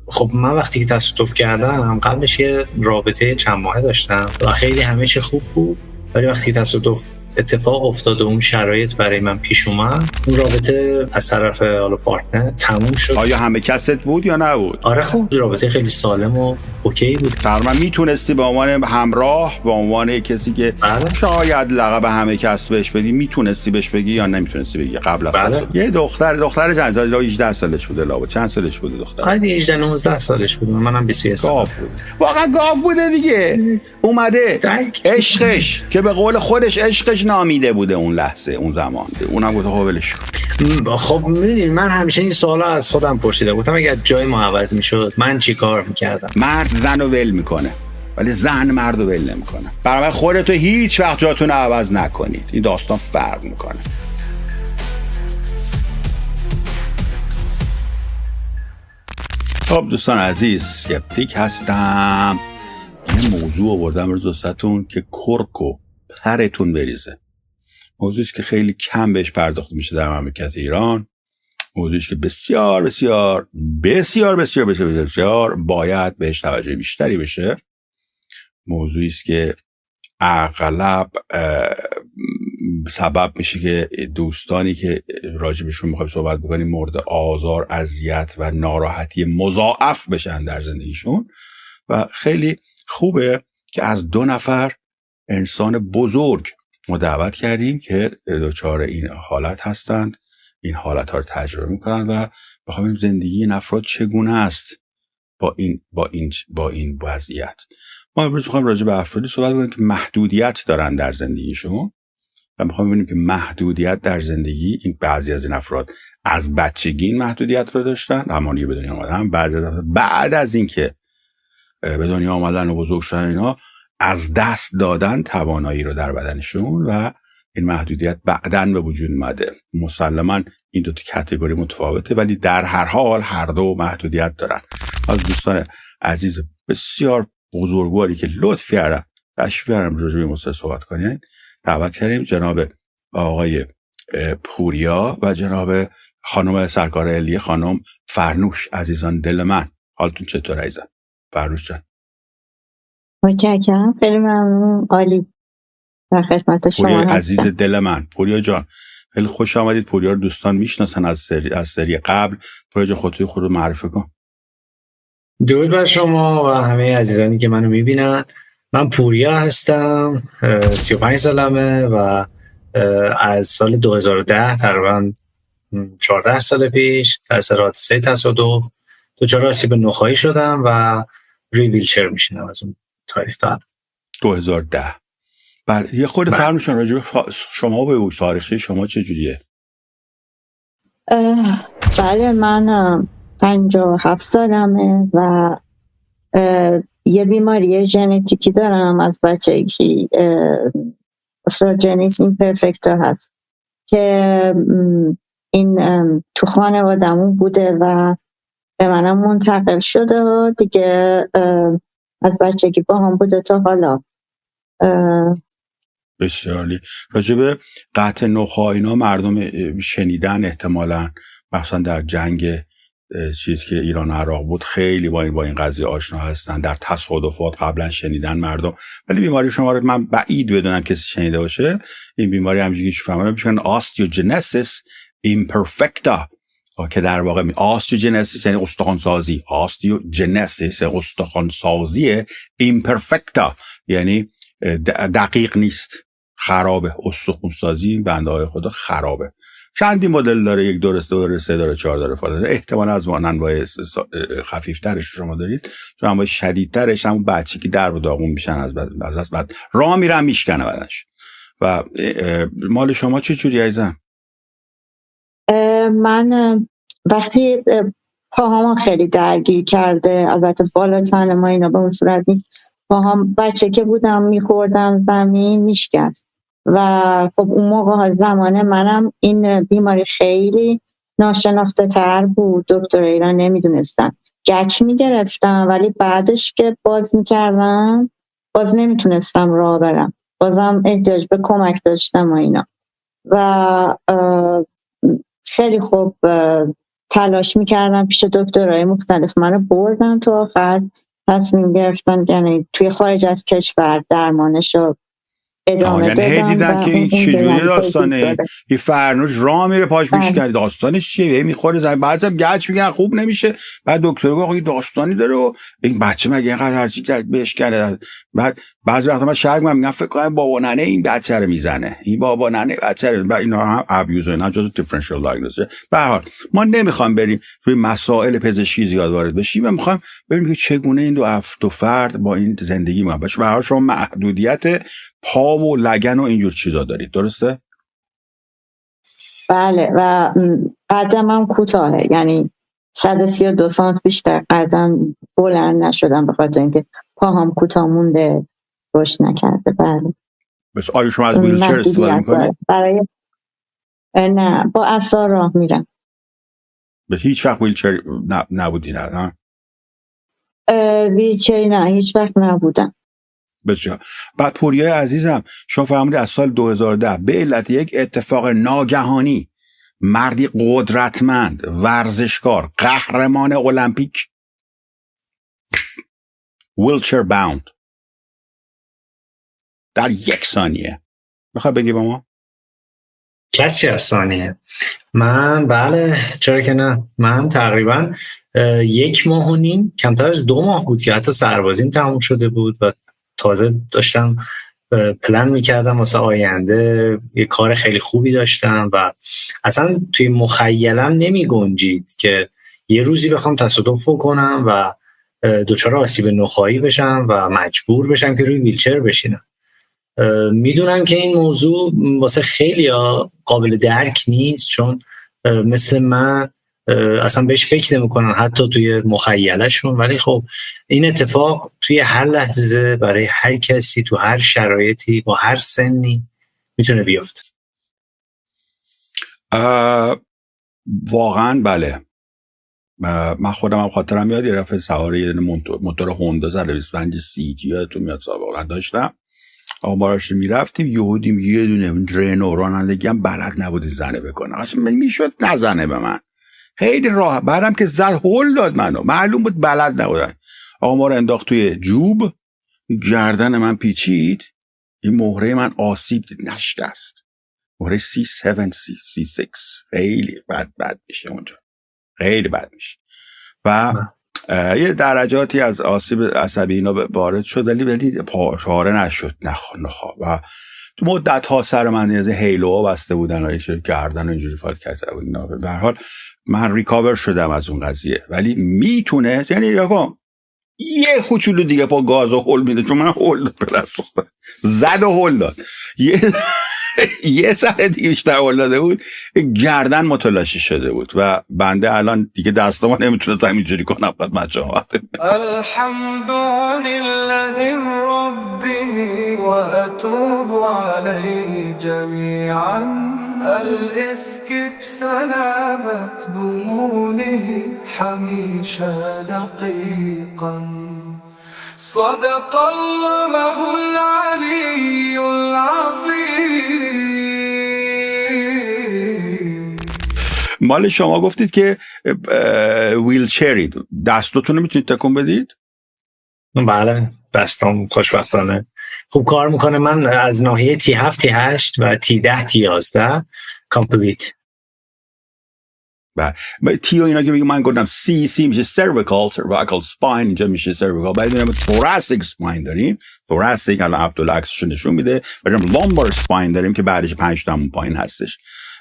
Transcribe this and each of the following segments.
خب من وقتی که تصادف کردم قبلش یه رابطه چند ماهه داشتم و خیلی همه چی خوب بود، ولی وقتی تصادف اتفاق افتاد و اون شرایط برای من پیش اومد، اون رابطه از طرف حالا پارتنر تموم شد. آیا همه کست بود یا نبود؟ آره خب رابطه خیلی سالم و اوکی بود. تقریبا میتونستی به عنوان همراه، به عنوان کسی که شاید لقب همه کس بهش بدی، میتونستی بهش بگی یا نمیتونستی بگی قبل از تصادف؟ یه دختر چند سالش 18 سالش بوده لابد. چند سالش بوده دختر؟ حدود 18 19 سالش بود. منم 21 سال. گاف بود. واقعا گاف بوده دیگه. اومده عشقش که به قول خودش عشقش نامیده بوده اون لحظه، اون زمان. اونم گفت قابلش. خب میدونی من همیشه این سوالا از خودم پرسیده بودم اگه جای ما عوض میشد من چی کار میکردم. مرد زن رو ول میکنه ولی زن مرد رو ول نمیکنه. برای خودتو هیچ وقت جاتون رو عوض نکنید. این داستان فرق میکنه. خب دوستان عزیز، اسکپتیک هستم. یه موضوع آوردم روز واسهتون که کرک و پرتون بریزه. موضوعی که خیلی کم بهش پرداخته میشه در مملکت ایران. موضوعی که بسیار بسیار بسیار بسیار بسیار بسیار باید بهش توجه بیشتری بشه. موضوعی است که اغلب سبب میشه که دوستانی که راجبشون میخوایم صحبت بکنیم مورد آزار، اذیت و ناراحتی مضاعف بشن در زندگیشون. و خیلی خوبه که از 2 نفر انسان بزرگ ما دعوت کردیم که دچار این حالت هستند، این حالت ها رو تجربه میکنن و بخوایم زندگی این افراد چگونه است با این وضعیت. ما امروز میخوایم راجع به افرادی صحبت کنیم که محدودیت دارن در زندگیشون و میخوایم ببینیم که محدودیت در زندگی، این بعضی از این افراد از بچگی این محدودیت رو داشتن، همانی به دنیا آمدن، بعد از اینکه به دنیا آمدن و بزرگ شدن اینا از دست دادن توانایی رو در بدنشون و این محدودیت بعداً به وجود اومده. مسلماً این 2 کاتگوری متفاوته ولی در هر حال هر دو محدودیت دارن. از دوستان عزیز بسیار بزرگواری که لطف کردن تشریف بیارن راجع به این موضوع صحبت کنین دعوت کردیم. جناب آقای پوریا و جناب خانم سرکار علیه خانم فرنوش. عزیزان دل من، حالتون چطور عزیزان؟ فرنوش جان. متشکرم، خیلی ممنون، عالی. در خدمت شما پوریا عزیز دل من. پوریا جان خیلی خوش آمدید. پوریا رو دوستان میشناسن از سری قبل. پوریا جان خودت رو معرفی کن. درود بر شما و همه عزیزانی که منو میبینن. من پوریا هستم، 35 سالمه و از سال 2010 تقریبا 14 سال پیش تأثیر حادثه تصادف دچار آسیب نخاعی شدم و روی ویلچر میشینم از اون تاریخ تا 2010. بله یه خورده فرمایشون راجع به شما به تاریخچه شما چجوریه؟ بله من 57 سالمه و یه بیماری ژنتیکی دارم از بچگی، استروژنیس ایمپرفکتا هست که این تو خانوادمون بوده و به منم منتقل شده دیگه. از بچگی با هم بوده تا حالا. بسیاری راجع به قطع نخاع اینا مردم شنیدن احتمالاً، مثلا در جنگ چیز که ایران و عراق بود خیلی با این قضیه آشنا هستن، در تصادفات قبلا شنیدن مردم. ولی بیماری شما رو من بعید بدونم کسی شنیده باشه. این بیماری همونجوری که فهمیدم میشن آستیوجنسیس ایمپرفکتا که در واقع آستیوجنسیس یعنی استخوان‌سازی، آستیوجنسیس استخوان‌سازی، ایمپرفکتا یعنی دقیق نیست، خرابه. استخوان‌سازی بنده های خدا خرابه. چندی مدل داره، 1 2 3 داره 4 داره فلان. احتمال از انواع خفیفترش شما دارید، چون انواع شدیدترش همون بچگی در و داغون میشن از بعد راه میرن میشکنه بدنش. و مال شما چه جوری عزیزم؟ من وقتی پاهام خیلی درگیر کرده، البته بالا تن ما اینا به اون صورت نیست، پاهام بچه که بودم میخوردم زمین میشکست و خب اون موقع زمان منم این بیماری خیلی ناشناخته تر بود. دکتر ایران نمیدونستن، گچ میگرفتم ولی بعدش که باز میکردم باز نمیتونستم راه برم، بازم احتیاج به کمک داشتم و اینا. و خیلی خوب تلاش میکردم پیش دکترای مختلف، منو بردن تو آخر تصمیم گرفتن یعنی توی خارج از کشور درمانش رو ادامه یعنی هی دادم دیدن و که این چجوری داستانه، داره. این فرنوش راه میره پاش میشکنه، داستانش چیه، میخوره زمین، بعد هم گچ میگن خوب نمیشه، بعد دکتر گفت آقا این داستانی داره و این بچه مگه اینقدر هرچی بهش کرده. بعد بعضی وقتا من شک میگم فکر کنم بابا ننه این بچه رو میزنه، این بابا ننه بچه رو، اینا هم ابیوز، اینا جزو دیفرنشیال دیاگنوستیک. به هر حال ما نمیخوام بریم روی مسائل پزشکی زیاد وارد بشیم، میخوام ببینیم که چگونه این دو فرد با این زندگی ما باشه. به هر حال شما محدودیت پا و لگن و اینجور چیزا دارید، درسته؟ بله و قدم هم کوتاهه، یعنی 132 سانت بیشتر قدم بلند نشدم به خاطر اینکه پاهام کوتاه مونده، رشد نکرده. بله. بس آیا شما از ویلچر استفاده میکنید؟ برای نه با عصا راه میرم. به هیچ وقت ویلچر نبودی نه؟ ویلچر نه هیچ وقت نبودم. بسیار. بعد پوریای عزیزم شما فهمیدید از سال 2010 به علت یک اتفاق ناگهانی مردی قدرتمند، ورزشکار، قهرمان المپیک، ویلچر باوند، در 1 ثانیه، میخوای بگی با ما؟ کسی از ثانیه؟ من بله چرا که نه، من تقریبا 1.5 ماه کمتر از 2 ماه بود که حتی سربازیم تموم شده بود و تازه داشتم پلن میکردم واسه آینده، یه کار خیلی خوبی داشتم و اصلا توی مخیلم نمی گنجید که یه روزی بخوام تصادف کنم و دچار آسیب نخاعی بشم و مجبور بشم که روی ویلچر بشینم. میدونم که این موضوع واسه خیلی قابل درک نیست، چون مثل من اصلا بهش فکر نمی‌کنن حتی توی مخیلشون، ولی خب این اتفاق توی هر لحظه برای هر کسی تو هر شرایطی با هر سنی میتونه بیفته. واقعا بله. من خودم هم خاطرم میاد یه رفعه سوار یه موتور هوندا 125 CG یادتون میاد سابقا داشتم، آقا باراش میرفتیم یهودیم یه دونه رنو رانندگی هم بلد نبود زنه بکنه، اصلا میشد نزنه به من، خیلی راه. بعدم که زد هول داد منو، معلوم بود بلد نبودن. آقا ما رو انداخت توی جوب، گردن من پیچید، این مهره من آسیب نشکست، مهره C6 خیلی بد میشه اونجا، خیلی بد میشه و یه درجاتی از آسیب عصبی اینا وارد شد، ولی پاره نشد نخواه و تو مدت ها سر من از هیلوها بسته بودن و گردن اینجوری فال کرده بود اینا. به هر حال من ریکاور شدم از اون قضیه، ولی میتونه یعنی یه کوچولو دیگه پا گاز و هول میده، چون من هول داد زد و هول داد، یه سر دیگه بیشتر هول داده بود، گردن متلاشی شده بود و بنده الان دیگه دستامو نمیتونستم اینجوری کنم. بعد مجاهد الحمدلله ربه و اتوب علیه جمیعا الاسکب سلامت بمونه همیشه دقیقا صدق الله العلی العظیم. مال شما گفتید که ویلچرید، دستاتون رو میتونید تکون بدید؟ بله دستام خوشبختانه خوب کار میکنه. من از ناحیه T7 T8 و T10 T11 کامپلیت. بله تی و اینا که میگم، من گفتم سی میشه cervical spine، اینجا میشه cervical. بعد میگم thoracic spine داریم، thoracic الان عبدالله عکسشو نشون میده، بعدم lumbar spine داریم که بعدش 5 تا پایین هستش.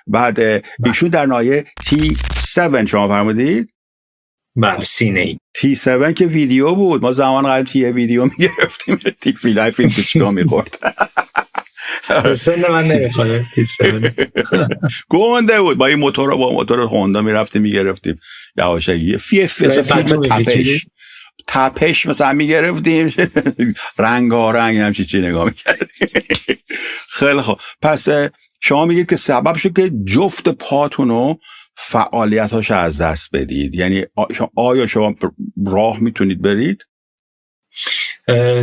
بعد ایشون در ناحیه T7 شما فرمودید؟ بله سینه T7 که ویدیو بود، ما زمان قبل یه ویدیو میگرفتیم تی فیلای فیلم پیچکا میخورد. سن من نمیخوره T7 گونده بود، با این موتور هوندا میرفتیم میگرفتیم یواشکی فیلم تپش مثلا میگرفتیم رنگارنگ همچی چی نگاه میکردیم. خیلی خوب، پس شما میگید که سبب شد که جفت پاتونو فعالیتاش از دست بدید، یعنی آیا شما راه میتونید برید؟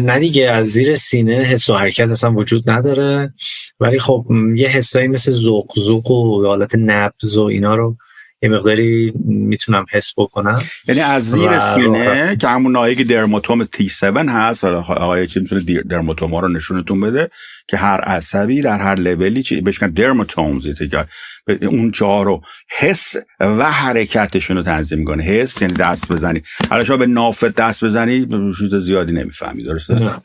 نه دیگه، از زیر سینه حس و حرکت اصلا وجود نداره، ولی خب یه حسایی مثل ذوق و حالت نبض و اینا رو یه مقداری میتونم حس بکنم. یعنی از زیر سینه که همون ناحیه درماتوم T7 هست، آقای چی میتونه درماتوم ها رو نشونتون بده که هر عصبی در هر لولی چی بهش میگن درماتومز، اون جا رو حس و حرکتشون رو تنظیم میکنه. حس یعنی دست بزنی، حالا شما به نافت دست بزنی چیز زیادی نمیفهمی، درسته؟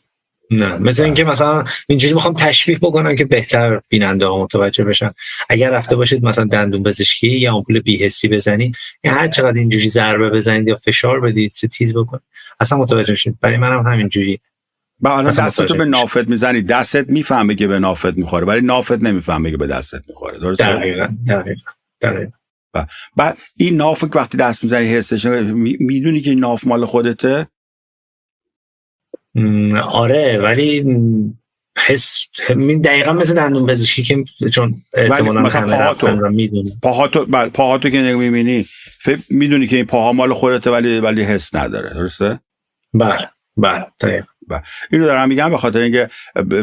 نه مثل اینکه مثلا اینجوری میخوام تشبیه بکنم که بهتر بیننده ها متوجه بشن. اگر رفته باشید مثلا دندون پزشکی یا آمپول بی‌حسی بزنید یا هر چقدر اینجوری ضربه بزنید یا فشار بدید تیز بکنید اصلا متوجه میشید. برای منم همینجوری. بعد دستتو به نافت میزنی، دستت میفهمه که به نافت میخوره ولی نافت نمیفهمه که به دستت میخوره، درسته؟ دقیقاً. بعد این نافت وقتی دست میزنی حسش میدونی که این ناف مال خودته؟ آره ولی حس دقیقا مثل دندون پزشکی که چون احتمالاً همه رفتن رو میدونی. پاهاتو که میبینی میدونی که این پاها مال خودته ولی حس نداره، درسته؟ بله دقیقا. اینو دارم میگم به خاطر اینکه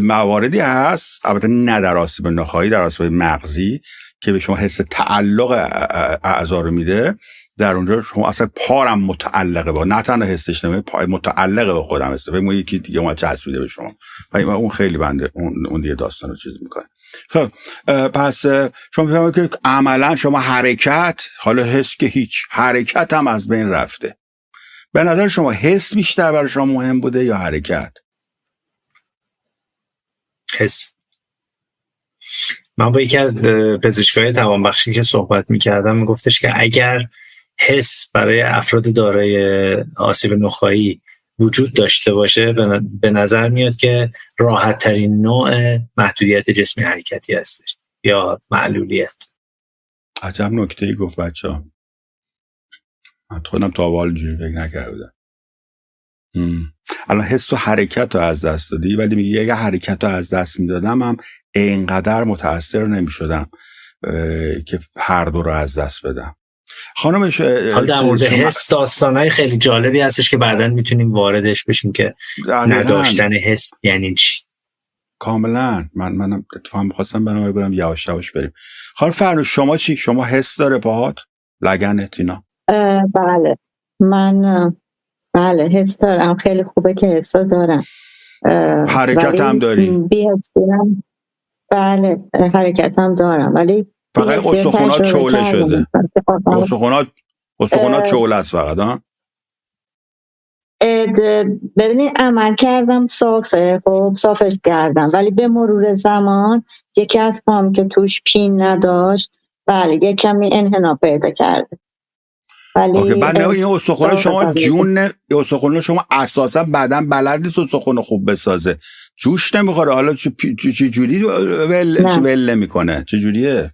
مواردی هست، البته نه در آسیب نخاعی، در آسیب مغزی که به شما حس تعلق اعضا رو میده. در اونجا شما اصلا پارم متعلقه با، نه تنها حسش نمیده، پای متعلقه به خودم هست. فکر یکی دیگه اومد چسبیده به شما و اون خیلی بنده اون دیگه داستان رو چیز میکنه. خب پس شما میفهمید که عملا شما حرکت، حالا حس که هیچ، حرکت هم از بین رفته. به نظر شما حس بیشتر برای شما مهم بوده یا حرکت؟ حس. من با یکی از پزشکای توانبخشی که صحبت میکردم میگفتش که اگر حس برای افراد دارای آسیب نخاعی وجود داشته باشه به نظر میاد که راحت ترین نوع محدودیت جسمی حرکتی هستش یا معلولیت. عجب نکته‌ای گفت بچه‌ها. من خودم تا حالا اینجوری فکر نکرده بودم. الان حس و حرکت رو از دست دادی، ولی میگه اگه حرکت رو از دست میدادم هم اینقدر متأثر نمیشدم که هر دو رو از دست بدم. خانم حالا در مورد حس داستانهای خیلی جالبی هستش که بعداً میتونیم واردش بشیم که نداشتن حس یعنی چی. کاملا. منم اتفاقا می‌خواستم برنامه برم یواش یواش بریم. خانم فرنوش شما چی؟ شما حس داره پاهات؟ لگنت اینا؟ بله من بله حس دارم. خیلی خوبه که حس دارم. حرکت هم داری؟ بله حرکت هم دارم ولی فقط استخونات چوله شده. استخونات چوله است فقط. ها ببینید عمل کردم صافه، خب صافش کردم ولی به مرور زمان یکی از پام که توش پین نداشت بله یک کمی انحنا پیدا کرده. ولی بعد این استخوان شما استخوان شما اساسا بدن بلد نیست استخوان خوب بسازه، جوش نمیخوره. حالا چه جوری ول میکنه؟ چه جوریه؟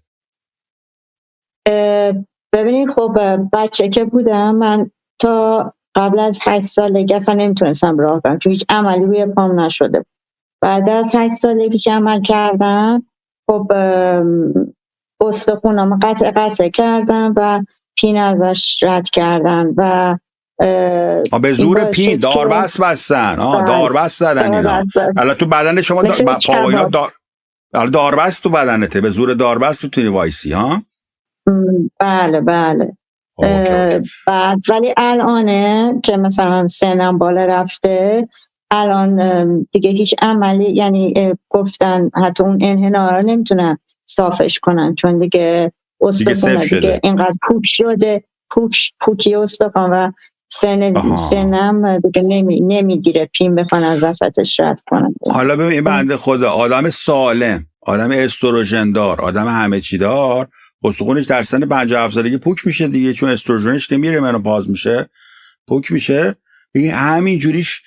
ببینید خب بچه که بودم من تا قبل از 8 سالگی اصلا نمیتونستم راه برم چون هیچ عملی روی پام نشده. بعد از 8 سالگی که عمل کردم خب استخونام قطع کردن و پین ازش رد کردن و به زور پین داربست بستن. داربست زدن اینا. الان تو بدن شما پا و اینا داربست تو بدنته، به زور داربست میتونی وایسی. ها بله بعد ولی الانه که مثلا سنم بالا رفته الان دیگه هیچ عملی یعنی گفتن حتی اون انحنا رو نمیتونن صافش کنن چون دیگه استخوان دیگه اینقدر پوک شده، پوکی استخوان و سنم دیگه نمیگیره پین بخوان از وسطش رد کنن. حالا ببین بنده خدا آدم سالم، آدم استروژن دار، آدم همه چی دار، استخوانش در سن 57 سالگی پوک میشه دیگه، چون استروژنش که میره منوپاز میشه پوک میشه. یعنی همین جوریش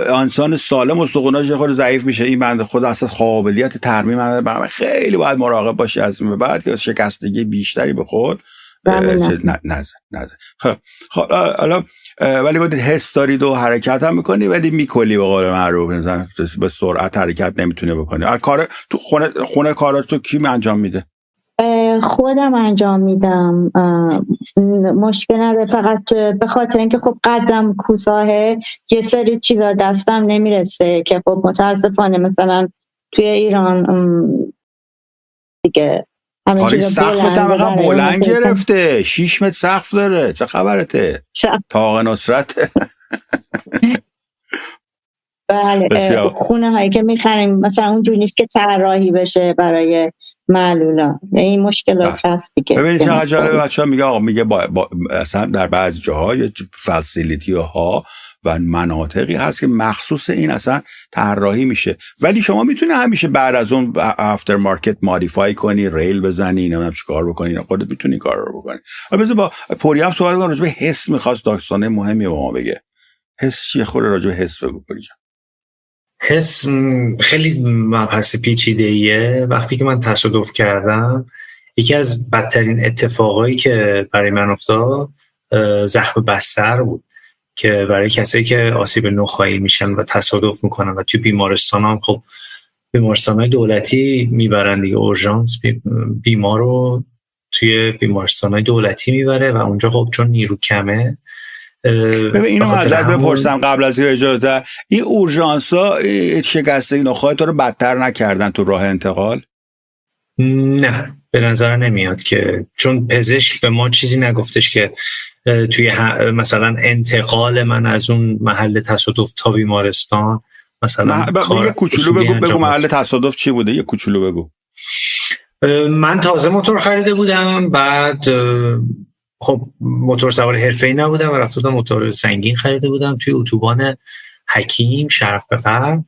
انسان سالم استخوانش خود ضعیف میشه. این بنده خدا اصلا قابلیت ترمیم نداره. برای خیلی باید مراقب باشی از این به بعد که شکستگی بیشتری به خود نه. خب حالا ولی باید حس دارید و حرکت هم میکنی ولی میکلی به قول معروف، مثلا به سرعت حرکت نمیتونه بکنی. کار تو خونه کاراتو کی انجام میده؟ خودم انجام میدم. مشکل نداره، فقط به خاطر اینکه خب قدم کوتاهه یه سری چیزا دستم نمیرسه که خب متاسفانه مثلا توی ایران دیگه آره سقف طبقه بلند گرفته، 6 متر سقف داره، چه خبرته؟ طاق نصرت. بله خونه هایی که میخریم مثلا اونجوری نیست که طراحی بشه برای معلولا، این مشکلات هست دیگه. ببینید چقدر جالبه، بچه‌ها میگه آقا میگه اصلا در بعضی جاها یه فسیلیتی ها و مناطقی هست که مخصوص این اصلا طراحی میشه، ولی شما میتونه همیشه بعد از اون افتر مارکت مودیفای کنی، ریل بزنی، نمیدونم چیکار بکنی، خودت میتونی کار رو بکنی. البته با پوریا هم صحبت کنم راجع به حس، می‌خواست داستان مهمی با ما بگه. حس چیه؟ خود راجع به حس بگو پوریا. حس خیلی مبحث پیچیده‌ایه. وقتی که من تصادف کردم، یکی از بدترین اتفاقایی که برای من افتاد زخم بستر بود که برای کسایی که آسیب نخاعی میشن و تصادف میکنن و توی بیمارستان هم، خب بیمارستان‌های دولتی میبرن دیگه، اورژانس بیمار رو توی بیمارستان‌های دولتی میبره و اونجا خب چون نیرو کمه. ببین اینو ازت بپرسم قبل از اینکه اجازه، این اورژانس‌ها شکستگی نخاع تو رو بدتر نکردن تو راه انتقال؟ نه به نظر نمیاد که، چون پزشک به ما چیزی نگفتش که توی مثلا انتقال من از اون محل تصادف تا بیمارستان مثلا یه کوچولو بگو محل تصادف چی بوده، یه کوچولو بگو. من تازه موتور خریده بودم، بعد خب موتور سوار حرفه‌ای نبودم و رفته بودم موتور سنگین خریده بودم توی اتوبان حکیم شرف به غرب.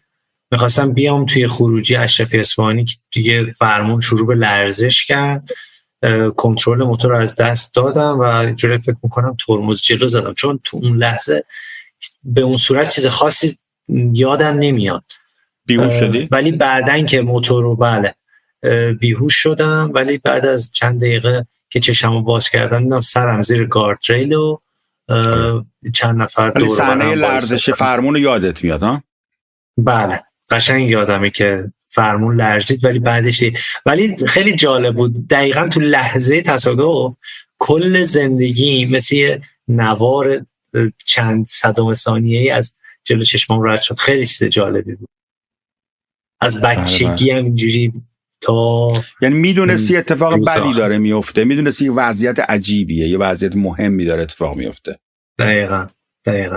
میخواستم بیام توی خروجی اشرفی اصفهانی که دیگه فرمون شروع به لرزش کرد، کنترل موتور رو از دست دادم و جوری فکر میکنم ترمز جلو زدم، چون تو اون لحظه به اون صورت چیز خاصی یادم نمیاد. بیهوش شدی؟ ولی بعدن که موتور رو بیهوش شدم، ولی بعد از چند دقیقه که چشمو باز کردم دیدم سرم زیر گاردریل و چند نفر دور و برم. صحنه لرزش فرمون رو یادت میاد ها؟ بله قشنگ یادمه که فرمون لرزید، ولی بعدش ولی خیلی جالب بود. دقیقاً تو لحظه تصادف کل زندگی مثل نوار چند صدم ثانیه‌ای از جلو چشمام رد شد. خیلی چیز جالبی بود. از بچگی هم اینجوری تا یعنی میدونستی اتفاق بدی داره میفته، میدونستی یه وضعیت عجیبیه، یه وضعیت مهمی داره اتفاق میفته. دقیقاً.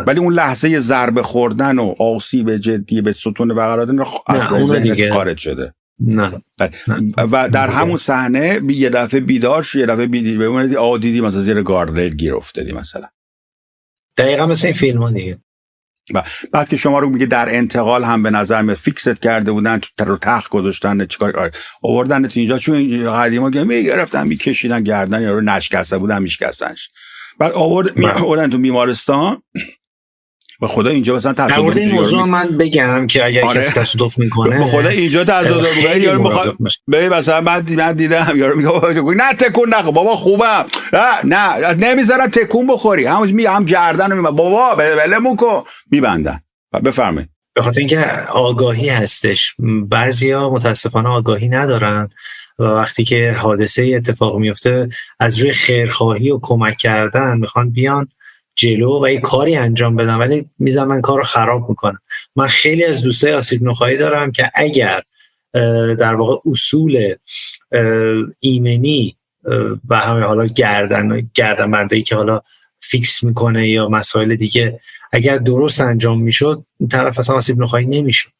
ولی اون لحظه ضربه خوردن و آسیب جدی به ستون بغل دادن از ذهنت خارج شده. نه. و در همون صحنه یه دفعه بیدار شد، یه دفعه ببینید دیدی مثلا زیر گاردریل گیر افتادی مثلا. دقیقاً مثل این فیلم‌ها دیگه. بعد که شما رو میگه در انتقال هم به نظر میاد فیکست کرده بودن، تو رو تخت گذاشتن، چیکار آوردن تو اینجا، چون قدیما که میگرفتن میکشیدن گردن یا رو نشکسته بودن میشکستنش، بعد آوردن تو بیمارستان. به خدا اینجا مثلا تصادف در مورد این موضوع من بگم که اگر کسی تصادف میکنه، به خدا اینجا تصادف میکنه یارو میخواد ببین مثلا من دیدم یارو میگه نه تکون نخور بابا خوبم، نه نمیذارن تکون بخوری، هم گردن بابا ولمون کن میبندن. بفرمایید. به خاطر اینکه آگاهی هستش، بعضیا متاسفانه آگاهی ندارن و وقتی که حادثه اتفاق میفته از روی خیرخواهی و کمک کردن میخوان بیان جلو و یه کاری انجام بدن، ولی میزن من کار رو خراب میکنم. من خیلی از دوستای آسیب نخاعی دارم که اگر در واقع اصول ایمنی و همه حالا گردنبندایی که حالا فیکس میکنه یا مسائل دیگه اگر درست انجام میشد، این طرف اصلا آسیب نخاعی نمیشد.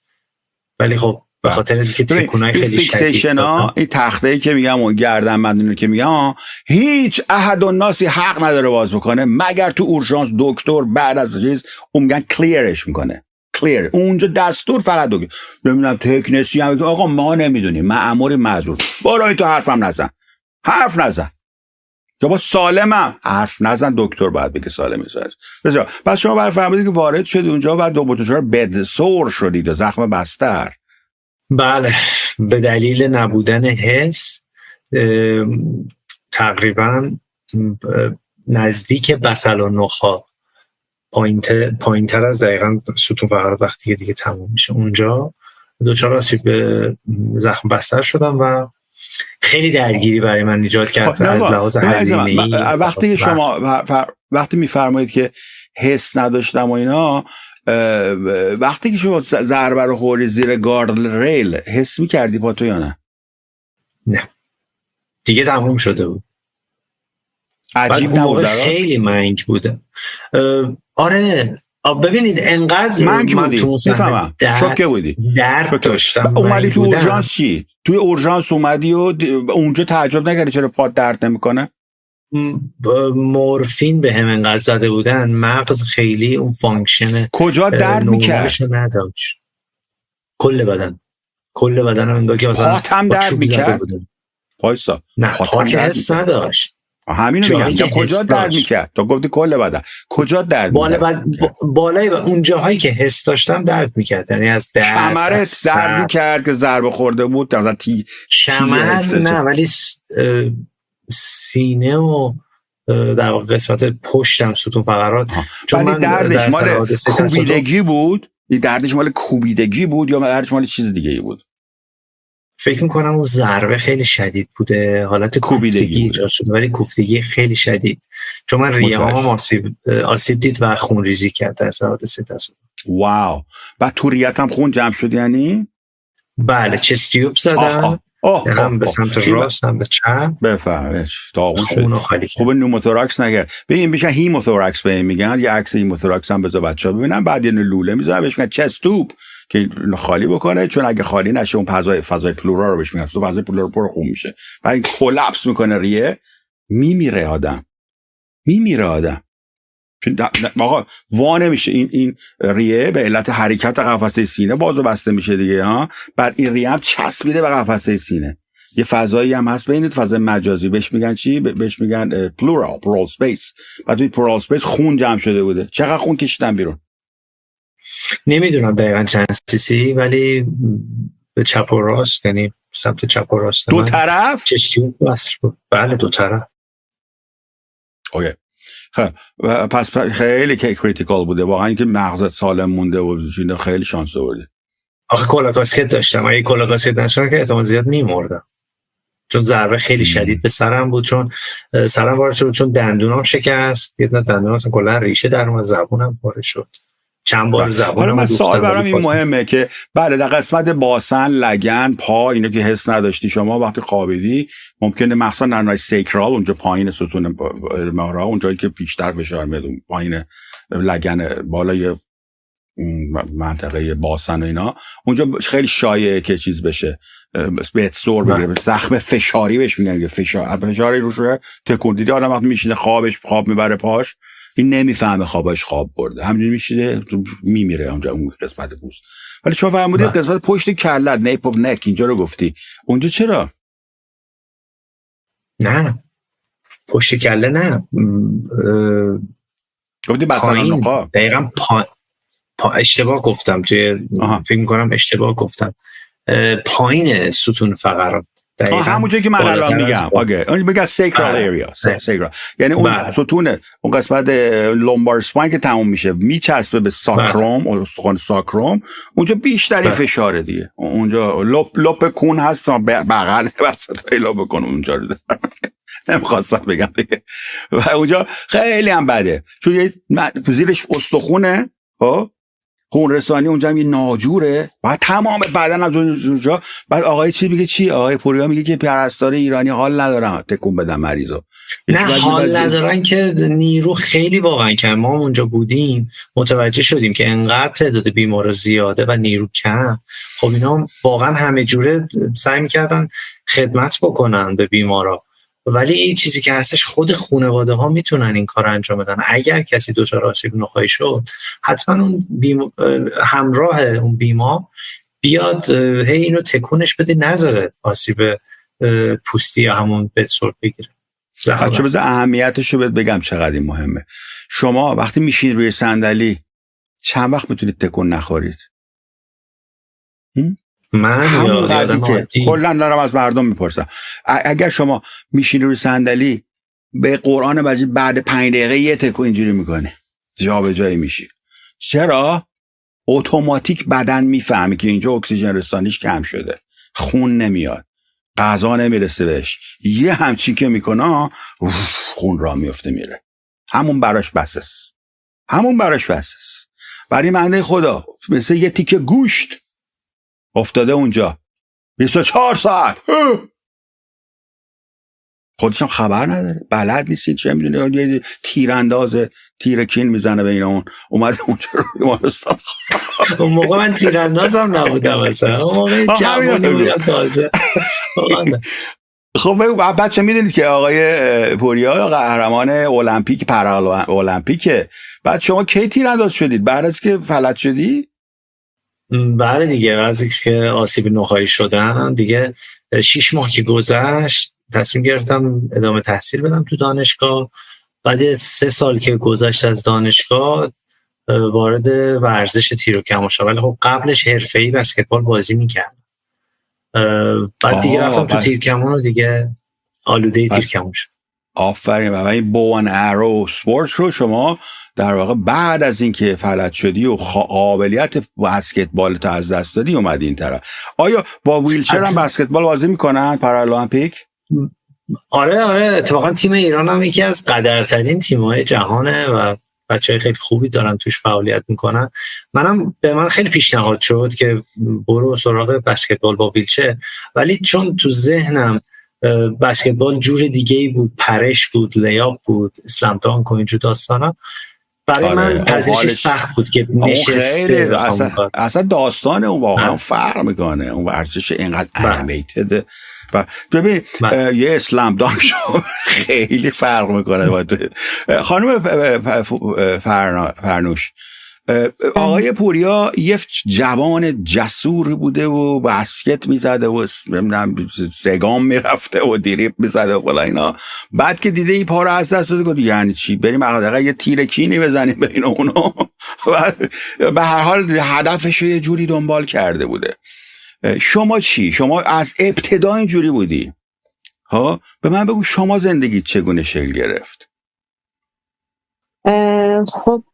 ولی خب به خاطر اینکه تکونای خیلی شدید این تخته‌ای که میگم و گردنبندی که میگم هیچ احد و ناسی حق نداره باز بکنه مگر تو اورژانس دکتر بعد از چیز اون میگن کلیرش میکنه. کلیر اونجا دستور فقط دکتر، نمیدونم تکنسی هم آقا ما نمیدونیم، مأمور معذور، برو این تو حرف نزن یا با سالمم حرف نزن، دکتر باید بگه سالمی سرش. بسیار پس شما برای فهمیدید که وارد شدید اونجا و دو بوتوشار بد سور شدید و زخم بستر. بله به دلیل نبودن حس تقریبا نزدیک بسل و نخاع پایینتر از دقیقا ستون فقرات وقتی که دیگه تموم میشه اونجا دچار آسیب به زخم بستر شدم و خیلی درگیری برای من ایجاد کرد از لحاظ هزینه‌ای. وقتی شما وقتی میفرمایید که حس نداشتم و اینا، وقتی که شما ضربه رو خوردی زیر گارد ریل حس میکردی با تو یا نه؟ نه دیگه تموم شده بود. عجیب بعد نبود خیلی منگ بوده. آره ببینید انقدر منگ من بودی تو میفهمم، شوکه بودی، درد داشتم. اومدی تو اورژانس چی؟ توی اورژانس اومدی و اونجا تعجب نکردی چرا پات درد نمیکنه؟ مورفین به هم انقدر زده بودن مغز خیلی اون فانکشن کجا درد میکرد؟ نداشت. کل بدنم انگار که مثلا پات هم درد میکرد؟ وایسا نه پات حس نداشت. همینو میگم کجا درد میکرد؟ تو گفتی کل بدن، کجا درد میکرد؟ بالای اون جاهایی که حس داشتم درد میکرد، یعنی از دست کمرت درد میکرد که ضربه خورده بود؟ کمر نه، ولی سینه و در واقع قسمت پشتم، ستون فقرات. چون من دردش مال کوبیدگی بود؟ دردش مال کوبیدگی بود یا دردش مال چیز دیگه ای بود؟ فکر میکنم اون ضربه خیلی شدید بوده، حالت کوفتگی ایجاد شده، ولی کوفتگی خیلی شدید، چون من ریه هام آسیب دید و خون ریزی کرد از حادثه تصادف. واو. بعد تو ریت هم خون جمع شد یعنی؟ بله، چست تیوب زدن، هم به سمت راست هم به چپ. بفهمش داغون شد. خوب نوموتوراکس نگرد. ببین میشه هیموتوراکس به میگن، یه عکس هیموتوراکس هم بذار بچه‌ها ببینن، بعد یه لوله میذارن بهش میگن چست توب که خالی بکنه، چون اگه خالی نشه اون فضای پلورا رو بهش میگن، تو فضای پلورا پر خون میشه، بعد این کلاپس میکنه ریه، میمیره آدم. آقا وا نمیشه این ریه به علت حرکت قفسه سینه بازو بسته میشه دیگه ها. بعد این ریه هم چسبیده به قفسه سینه. یه فضایی هم هست بین فضای مجازی، بهش میگن چی؟ بهش میگن پلورال سپیس. بعد توی پلورال سپیس خون جمع شده بوده. چقدر خون کشیدن بیرون؟ نمیدونم دقیقاً چند سیسی، ولی به چپ و راست، یعنی سمت چپ و راست دو طرف چشیون بسر بود. بله دو طرف. اوکی. خب پس خیلی کریتیکال بوده واقعا که مغزت سالم مونده و خیلی شانس آوردی. آخه کلاکاسکت داشتم، اگه کلاکاسکت نشون که احتمال زیاد میمردم، چون ضربه خیلی شدید به سرم بود، چون سرم وارد شد، چون دندونام شکست، یه دندونام کلا ریشه در اومد، زبونم پاره شد، چند بار زبونم. حالا من سوال برام این مهمه که بله در قسمت باسن، لگن، پا، اینو که حس نداشتی شما وقتی خوابیدی، ممکنه مخصوصا در سیکرال اونجا پایین ستون مهرا، اونجایی که بیشتر فشار میاد، پایین لگن بالای منطقه باسن و اینا، اونجا خیلی شایعه که چیز بشه، بهت سور بگیره، زخم فشاری بهش میگن، فشاری روش تکون دیدی آدم وقتی میشینه خواب میبره پاش، این نمیفهمه خوابش خواب برده، همینجوری میشینه میمیره اونجا اون قسمت پوست. ولی شما فرمودید قسمت پشت کلت، نیپ اف نک، اینجا رو گفتی، اونجا چرا؟ نه پشت کله نه، گفتی بسن نقا. دقیقا اشتباه گفتم، توی فکر میکنم اشتباه گفتم، پایین ستون فقرات، همونجایی که من الان میگم. اوکی، میگم سیکرال ایریا، سیکرال یعنی اون ستون، اون قسمت لومبار سپاین که تموم میشه میچسبه به ساکروم، استخوان ساکروم، اونجا بیشتری فشاره دیگه، اونجا لپ کون هست، بغل وسط لپ کون اونجا رو نمیخواستم بگم دیگه، و اونجا خیلی هم بده، چون زیرش استخونه، خون رسانی اونجا هم یه ناجوره، بعد تمام بدن هم اونجا. بعد آقای چی میگه؟ چی آقای پوریا میگه که پرستار ایرانی حال ندارن تکون بدن مریضو. نه حال ندارن که نیرو خیلی واقعا کم. ما اونجا بودیم متوجه شدیم که انقدر تعداد بیمار زیاده و نیرو کم، خب اینا واقعا همه جوره سعی میکردن خدمت بکنن به بیمارا، ولی این چیزی که هستش خود خانواده ها میتونن این کار انجام بدن. اگر کسی دچار آسیب نخاعی شد، حتما اون همراه اون بیمار بیاد هی اینو تکونش بده، نذاره آسیب پوستی همون به صورت بگیره. بچه بذار اهمیتش رو بهت بگم چقدر این مهمه. شما وقتی میشین روی صندلی چند وقت میتونید تکون نخورید؟ من همون قدری که کلا دارم از مردم میپرسم، اگر شما میشینی روی صندلی به قرآن مجید بعد 5 دقیقه یه تکون اینجوری میکنه، جا به جایی میشی. چرا؟ اتوماتیک بدن میفهمه که اینجا اکسیژن رسانیش کم شده، خون نمیاد، غذا نمیرسه بهش، یه همچین که میکنه خون را میفته میره. همون براش بسس، برای منده خدا مثل یه تیکه گوشت افتاده اونجا 24 ساعت خودشم خبر نداره، بلد نیست، چه میدونه، یه تیرانداز تیرکین میزنه به اینا. اومد اونجا رو بیمارستان. اون موقع من تیراندازم نبودم اصلا، اون موقع جوانی بودم تازه. خب بچه میدونید که آقای پوریا قهرمان المپیک پارالمپیکه. بعد شما کی تیرانداز شدید؟ بعد از که فلج شدی؟ بله دیگه، از که آسیب نخاعی شدم دیگه 6 ماه که گذشت تصمیم گرفتم ادامه تحصیل بدم تو دانشگاه. بعد 3 سال که گذشت از دانشگاه وارد ورزش تیر و کمان شدم، ولی خب قبلش حرفه‌ای بسکتبال بازی میکردم. بعد دیگه رفتم تو تیر کمان و دیگه آلوده تیر کمان شد. آفرین. و این بوان ارو سپورت رو شما در واقع بعد از اینکه فلج شدی و قابلیت بسکتبال تو از دست دادی اومدی این طرف. آیا با ویلچر هم بسکتبال بازی میکنن پارالمپیک؟ آره اتفاقا تیم ایران هم یکی از قدرترین تیم‌های جهانه و بچه‌های خیلی خوبی دارن توش فعالیت میکنن. به من خیلی پیشنهاد شد که برو سراغ بسکتبال با ویلچر، ولی چون تو ذهنم بسکتبال جور دیگه‌ای بود، پرش بود، لیاپ بود، اسلم دانک و اینجور داستانا، برای من پذیرش سخت بود که نشسته. اصلا داستان اون واقعا فرق میکنه، اون ورزش اینقدر انیمیتد. و ببین یه اسلام دانک شو خیلی فرق میکنه. خانم فرنوش، آقای پوریا یه جوان جسور بوده و بسکت میزده و سگام میرفته و دریبل میزده و فلان اینا. بعد که دیده این پا رو از دست داده گفت یعنی چی، بریم حداقل یه تیر کینی بزنیم بین اونا. به هر حال هدفش یه جوری دنبال کرده بوده. شما چی؟ شما از ابتدا اینجوری بودی؟ ها، به من بگو شما زندگی چگونه شکل گرفت؟ خب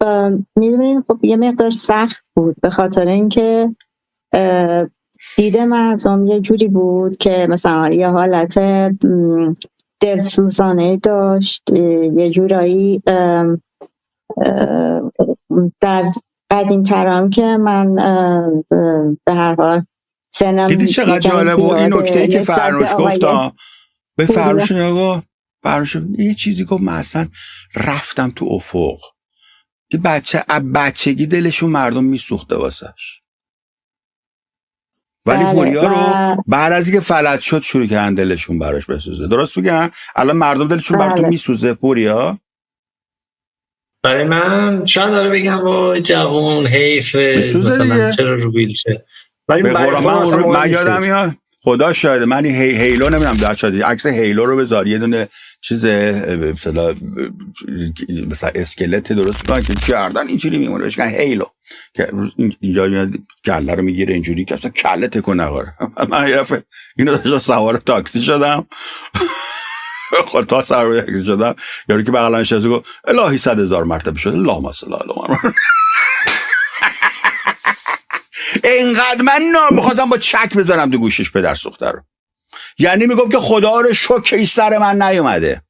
میدونین، خب یه مقدار سخت بود به خاطر اینکه دیده مردم یه جوری بود که مثلا یه حالت دلسوزانه داشت، یه جورایی در قدیم ترام که من به هر حال سنم دیدی چقدر جالب بود این نکته‌ای که فرنوش گفت. به فرنوش نگاه، فرنوش یه چیزی گفت، من اصلا رفتم تو افق. این بچگی دلشون مردم میسوخته واسش، ولی پوریا رو بعد از اینکه فلج شد شروع کردن دلشون براش بسوزه. درست میگم؟ الان مردم دلشون بر تو میسوزه پوریا؟ برای من شاید داره بگم با جوان حیفه مثلا چرا رو ویلچر، ولی من یادم میاد خدا شاید من هیلو نمیدونم در شاید عکس هیلو رو بذار، یه دونه چیز مثلا اسکلت درست میکنن که گردن اینجوری میمونه بهش میگن هیلو، که اینجا کله رو میگیره اینجوری که اصلا کله تکون نخوره. من یه دفعه اینو داشتم سوار تاکسی شدم، خود تا سوار تاکسی شدم، یارو که بغلم نشسته گفت الهی 100,000 مرتبه شده اللهم صل علی محمد. اینقدر من میخواستم با چک بزنم تو گوشش پدر سوخته رو، یعنی میگفت که خدا رو شکر سر من نیومده.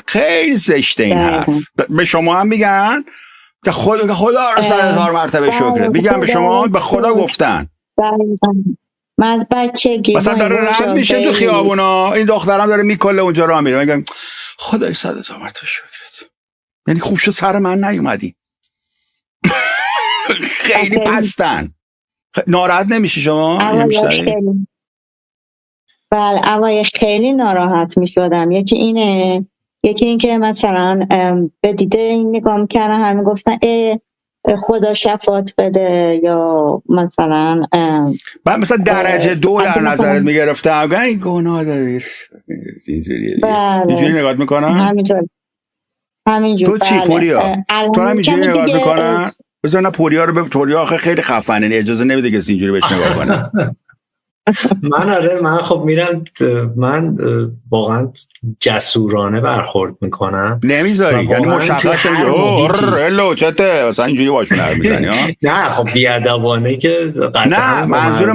خیلی زشته این حرف. به شما هم میگن که خدا رو 100,000 مرتبه شکر. میگم به شما به خدا گفتن. من بچگی مثلا داره رد میشه تو خیابونا، این دخترم داره میکله اونجا راه میره، میگم خدای 100,000 مرتبه شکرت، یعنی خوب شد سر من نیومدی. خیلی پستن. ناراحت نمیشی شما؟ بله، اوایل خیلی ناراحت میشدم. یکی این که مثلا به دیده این نگاه میکردن، همه گفتن خدا شفاعت بده، یا مثلا بعد مثلا درجه 2 در نظرت میگرفتم، این گناه داری اینجوری نگاه میکنن. همینجور. تو چی پوریا؟ تو همینجوری نگاه میکنن؟ بزنه پوریا رو به پوریا آخه خیلی خفنه، اجازه نمیده که اینجوری بهش نگاه کنه. من خب میرم، من واقعا جسورانه برخورد میکنم. نمیذاری یعنی مشخصه هلو چته مثلا اینجوری باشون حرف میزنی ها؟ نه خب بیادبانه که نه، منظور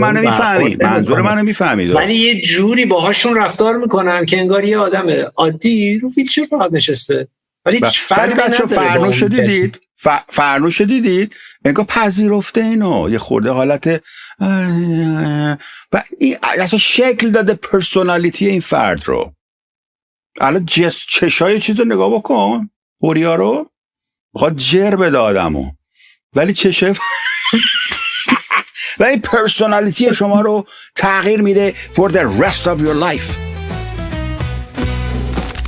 منو میفهمی، ولی یه جوری باهاشون رفتار میکنم که انگار یه آدم عادی رو ویلچر فقط نشسته. ولی بچه فرنوش دیدید انگار پذیرفته اینو، یه خورده حالت و این اصلا شکل داده پرسونالیتی این فرد رو. الان چشای چیز رو نگاه بکن، پوریا رو بخواد جر بده آدمو، ولی چشای و این پرسونالیتی شما رو تغییر میده for the rest of your life.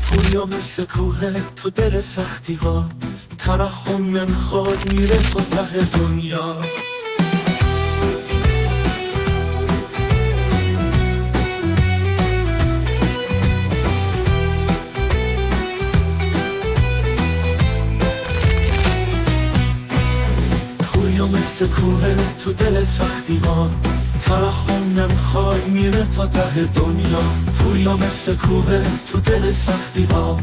پوریا مثل کوه تو دل سختی ها، ترحم نمیخواد میره تا ته دنیا. پوریا مثل کوه تو دل سختی ها، ترحم نمیخواد میره تا ته دنیا. پوریا مثل کوه تو دل سختی ها،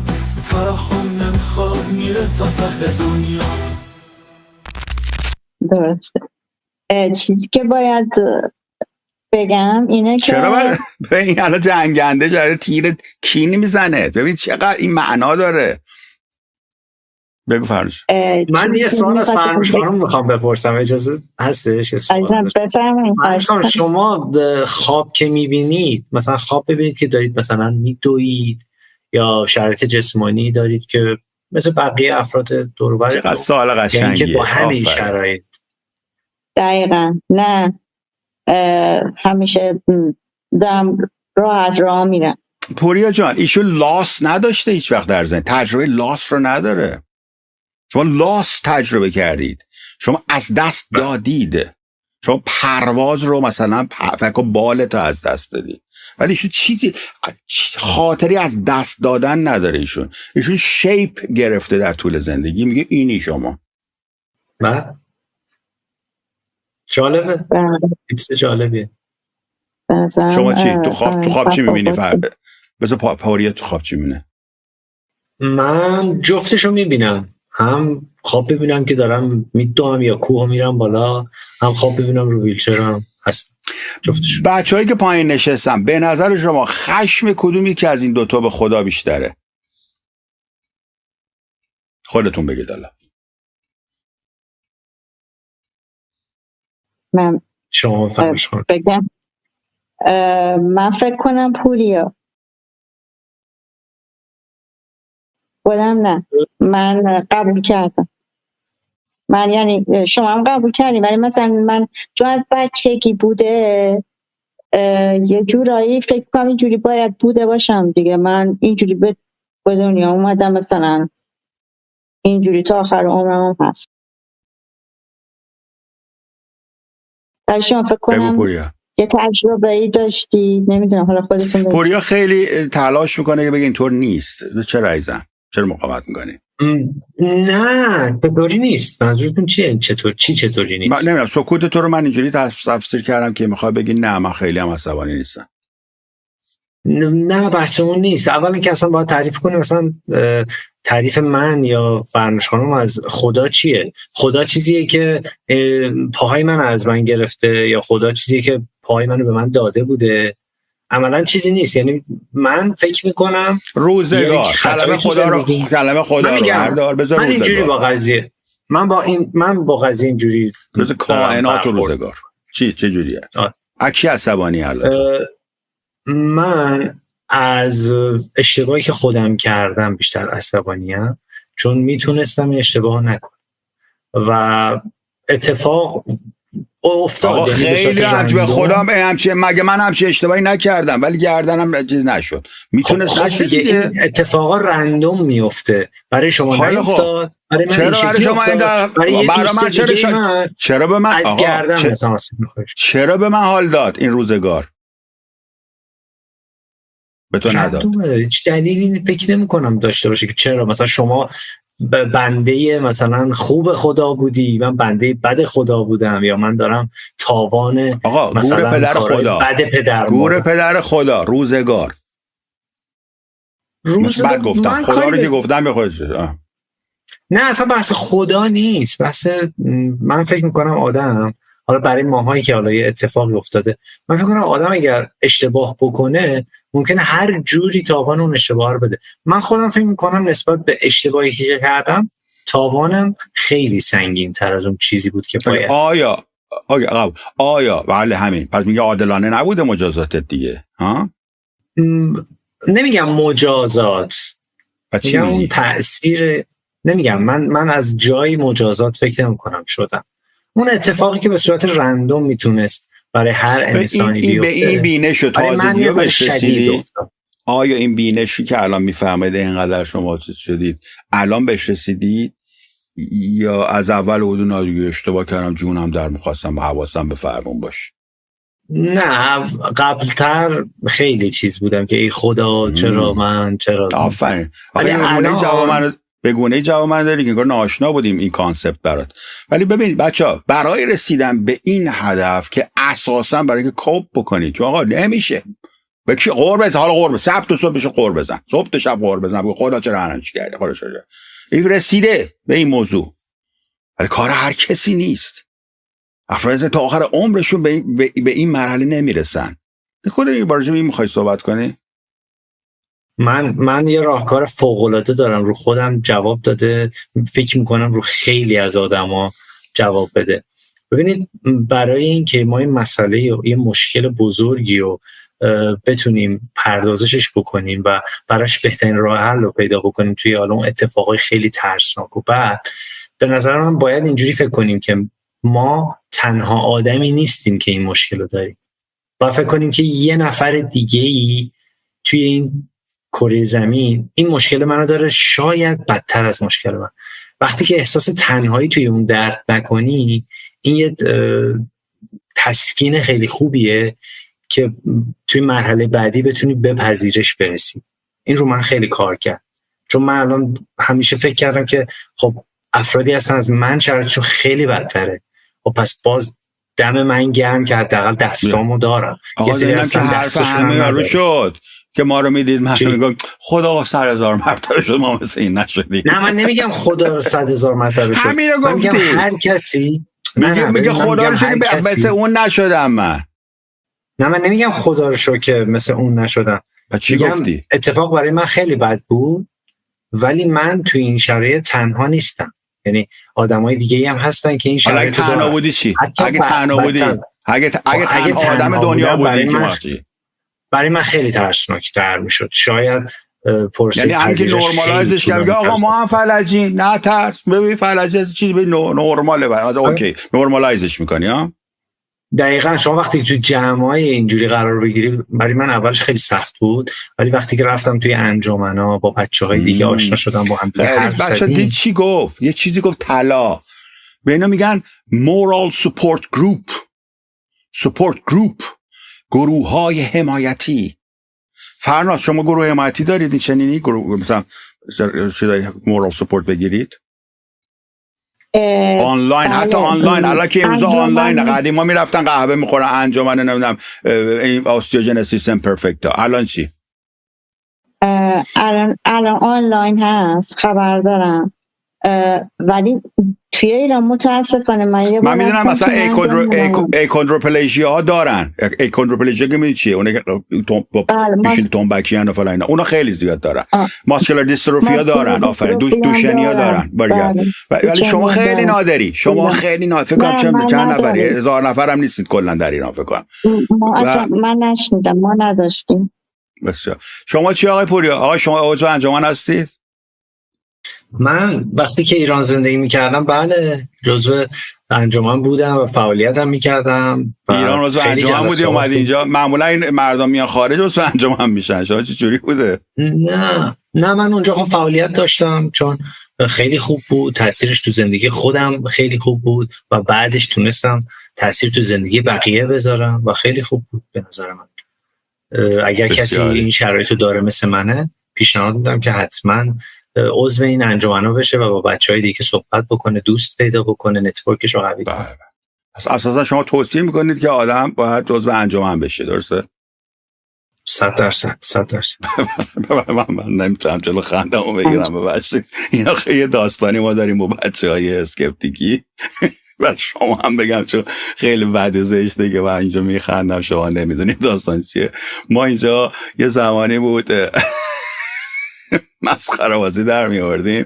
ترحم نمیخواد میره تا ته دنیا. درسته. چیزی که باید بگم اینه که چرا ببین الان جنگنده جاره تیر کینی میزنه، ببین چقدر این معنا داره. بگو فرنوش. من یه سوال از فرنوش خانم میخوام بپرسم، اجازه هستش؟ یه سوال فرنوش خانم، شما خواب که میبینید، مثلا خواب ببینید که دارید مثلا میدوید یا شرایط جسمانی دارید که مثل بقیه افراد دور و برتون، چقدر سوال قشنگیه، که با همین شرایط؟ دقیقاً نه، همیشه دارم راه میرم. پوریا جان ایشون لاس نداشته هیچ وقت در زندگی، تجربه لاس رو نداره. شما لاس تجربه کردید، شما از دست دادید، شما پرواز رو مثلا فکر بالت از دست دادید، ولی ایشون چیزی خاطری از دست دادن نداره. ایشون شیپ گرفته در طول زندگی، میگه اینی شما. نه جالبه، جالبیه. شما چی تو خواب چی میبینی؟ بذار پوریا تو خواب چی میبینه؟ من جفتشو میبینم، هم خواب ببینم که دارم میدوام یا کوه میرم بالا، هم خواب ببینم رو ویلچرم هست. جفتشو. بچه‌هایی که پایین نشستم، به نظر شما خشم کدومی که از این دوتا به خدا بیشتره؟ خودتون بگید الله. من شما فرمایش کنید. بگم من فکر کنم پوریا. خودم نه، من قبول کردم. من یعنی شما هم قبول کردی، ولی مثلا من چون از بچگی بوده یه جورایی فکر کنم اینجوری باید بوده باشم دیگه. من اینجوری به دنیا اومدم، مثلا اینجوری تا آخر عمرم هست. در شما فکر کنم یه تجربه ای داشتی، نمیدونم، حالا خودتون بگید. پوریا خیلی تلاش میکنه که بگه اینطور نیست. چرا عزیزم؟ چرا مقاومت میکنی؟ نه چطوری نیست؟ منظورتون چیه؟ چطوری نیست؟ من نمیدونم، سکوت تو رو من اینجوری تفسیر کردم که میخوای بگی نه من خیلی هم عصبانی نیستم. نه بحث اون نیست. اولا که اصلا باید تعریف کنیم مثلا تعریف من یا فرنوش خانم از خدا چیه. خدا چیزیه که پاهای من از من گرفته، یا خدا چیزیه که پاهای منو به من داده بوده. عملا چیزی نیست. یعنی من فکر میکنم روزگار کلمه خدا رو بردار بذار من اینجوری با قضیه من با قضیه اینجوری بذار کائنات و روزگار چه جوریه؟ اکی عصبانی الان من از اشتباهی که خودم کردم بیشتر عصبانیم، چون میتونستم این اشتباه نکنم و اتفاق افتاد. خیلی به خدا مگه من همچین اشتباهی نکردم ولی گردنم چیز نشد. میتونست نشه دیگه. این اتفاقا رندوم میفته. برای شما نیفتاد، برای من برای شما برای من چرا به من از گردن چرا به من حال داد این روزگار؟ به تو نداد. هیچ دلیلی فکر نمی کنم داشته باشه که چرا مثلا شما بنده مثلا خوب خدا بودی، من بنده بد خدا بودم، یا من دارم تاوان مثلا گور پدر خدا، بد پدر گور پدر خدا، روزگار بعد گفتم خدا رو که گفتم به خودش. نه اصلا بحث خدا نیست، بحث من فکر میکنم آدم، حالا برای ماهایی که حالا یه اتفاقی افتاده، من فکر کنم آدم اگر اشتباه بکنه ممکنه هر جوری تاوان اون اشتباه رو بده. من خودم فکر میکنم نسبت به اشتباهی که کردم تاوانم خیلی سنگین تر از اون چیزی بود که باید. آیا بله همین، پس میگه عادلانه نبوده مجازاتت دیگه ها؟ نمیگم مجازات، میگم اون تأثیر، نمیگم من از جای مجازات فکر نمی‌کنم شدم. اون اتفاقی که به صورت رندوم میتونست برای هر انسانی بیفته، به این بینش و تازگی بهش رسیدید. آیا این بینشی که الان میفهمید اینقدر شما چیز شدید الان بهش رسیدید، یا از اول بدون نادیگه اشتباه کردم جونم در میخواستم و حواسم به فرمون باشه؟ نه، قبلتر خیلی چیز بودم که ای خدا چرا آفرین. به گونه جواب من داری که انگار ناآشنا بودیم این کانسپت برات. ولی ببینید بچه‌ها، برای رسیدن به این هدف که اساسا برای که کوپ بکنید، چون آقا نمیشه به کی قور بزن، حالا قور بزن، سبت و صبح بشه قور بزن، صبح تا شب قور بزن، بگو خدا چرا هرچی کرده، خدا چرا این رسیده به این موضوع. ولی کار هر کسی نیست. افراد تا آخر عمرشون به این مرحله نمیرسن. خود این بارجه این میخوای صحبت کنی؟ من یه راهکار فوق‌العاده دارم، رو خودم جواب داده، فکر میکنم رو خیلی از آدما جواب بده. ببینید، برای اینکه ما این مسئله و یه مشکل بزرگی رو بتونیم پردازشش بکنیم و براش بهترین راه حل رو پیدا بکنیم توی اون اتفاقای خیلی ترسناک، و بعد به نظر من باید اینجوری فکر کنیم که ما تنها آدمی نیستیم که این مشکل رو داریم، و فکر کنیم که یه نفر دیگه‌ای توی این کره زمین این مشکل منو داره، شاید بدتر از مشکل من. وقتی که احساس تنهایی توی اون درد نکنی، این یه تسکین خیلی خوبیه که توی مرحله بعدی بتونی به پذیرش برسی. این رو من خیلی کار کرد، چون من الان همیشه فکر کردم که خب افرادی هستن از من شرایطشون خیلی بدتره، و پس باز دم من گرم که حداقل دستامو دارم. یه سری هستن دستشون هم شد که ما رو میدید، من میگم خدا 100,000 مرتبه شد، ما مثل این نشدیم. نه، من نمیگم خدا 100,000 مرتبه شد، همین رو گفتی. هر کسی میگه خدا رو شد که مثل اون نشدم من. نه، من نمیگم خدا رو شد که مثل اون نشدم. چی گفتی؟ اتفاق برای من خیلی بد بود، ولی من توی این شرایط تنها نیستم. یعنی آدمای دیگه‌ای هم هستن که این شرایط دارن. اگه تنها بودی چی؟ اگه تنها بودی، اگه تنها آدم دنیا بودی که وقتی برای من خیلی ترسناک‌تر میشد. شاید یعنی همین نورمالایزش کنم، آقا ما هم فلجیم، نه ترس، ببین فلج چیزی به نورماله، بعد اوکی نورمالایزش میکنی. ها دقیقاً. شما وقتی تو جمعای اینجوری قرار بگیری، برای من اولش خیلی سخت بود، ولی وقتی که رفتم توی انجمنا با بچه‌های دیگه آشنا شدم، با هم دیگه حرف زدیم. بچه‌ها دید چی گفت؟ یه چیزی گفت طلا. به اینا میگن moral support group، گروه‌های حمایتی. فرناز شما گروه حمایتی دارید؟ این چنینی گروه مثلا چیزای مورال سپورت بگیرید آنلاین؟ حتی آنلاین، الان که امروز آنلاین، قدیما میرفتن قهوه میخورن انجمن نمیدونم این اوستیوژنسیس امپرفکتا، الان چی؟ الان آنلاین هست، خبر دارم، ولی توی ایران متاسفانه من میدونم مثلا اکوندروپلیژیا ها دارن. اکوندروپلیژیا که میدونی چیه؟ اونه که بیشین تنبکی هن و فلا اینا، اونا خیلی زیاد دارن. ماسکولار دیستروفیا دارن، آفرین، دوشنی ها دارن. ولی شما خیلی نادری، فکر کنم چند نفری، 1000 نفر هم نیستید کلا در ایران فکر کنم. من نشنیدم، ما نداشتیم. بسیار. شما چی آقای پوریا؟ آقای شما عضو انجمن هستید؟ من وقتی که ایران زندگی میکردم بله جزو انجمن بودم و فعالیت هم میکردم. ایران عضو انجمن بودی اومدی اینجا؟ معمولا این مردم میان خارج عضو انجمن میشن، شما چه جوری بوده؟ نه من اونجا خب فعالیت داشتم، چون خیلی خوب بود، تاثیرش تو زندگی خودم خیلی خوب بود و بعدش تونستم تاثیر تو زندگی بقیه بذارم و خیلی خوب بود به نظر من. اگر کسی این شرایطو داره مثل منه، پیشنهاد میدم که حتما عضو این انجمنا بشه و با بچهای دیگه صحبت بکنه، دوست پیدا بکنه، نتورکش رو قوی کنه. اساسا شما توصیه میکنید که آدم باید عضو انجمن بشه، درسته؟ 100%. من نمیتونم جلو خندمو بگیرم، ببخشید. اینا خیلی داستانی ما داریم با بچهای اسکپتیکی و شما هم بگم چون خیلی بد زشته که من اینجا میخندم شما نمیدونید داستان چیه. ما اینجا یه زمانی بود مسخره بازی در می آوردیم.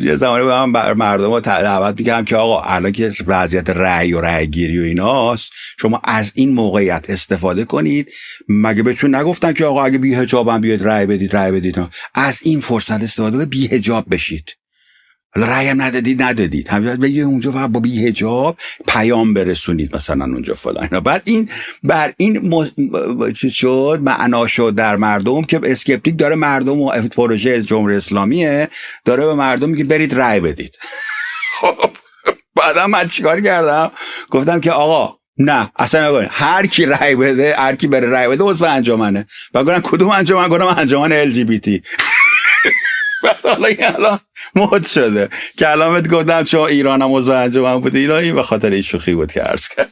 یه زمانی به من مردم رو دعوت میکردم که آقا الان که وضعیت رأی و رأی گیری و ایناست، شما از این موقعیت استفاده کنید. مگه بهتون نگفتن که آقا اگه بی حجابم بیاد رأی بدید؟ از این فرصت استفاده کنید، بی حجاب بشید. حالا رأی هم ندادید همین بگید اونجا فقط با بی حجاب پیام برسونید مثلا اونجا فلان. بعد این بر این چیز شد، معنا شد در مردم که اسکپتیک داره مردم و پروژه جمهوری اسلامیه داره به مردم میگه برید رأی بدید. خب بعدا من چیکار کردم؟ گفتم که آقا نه اصلا نگوین، هر کی رأی بده، هر کی بره رأی بده عضو انجمنه. بعد گفتم کدوم انجمن؟ گفتم انجمن LGBT. الان مد شده که الان بهت گفتم چون ایران هم عضو انجمن بوده ایرانی، به خاطر این شوخی بود که عرض کردم.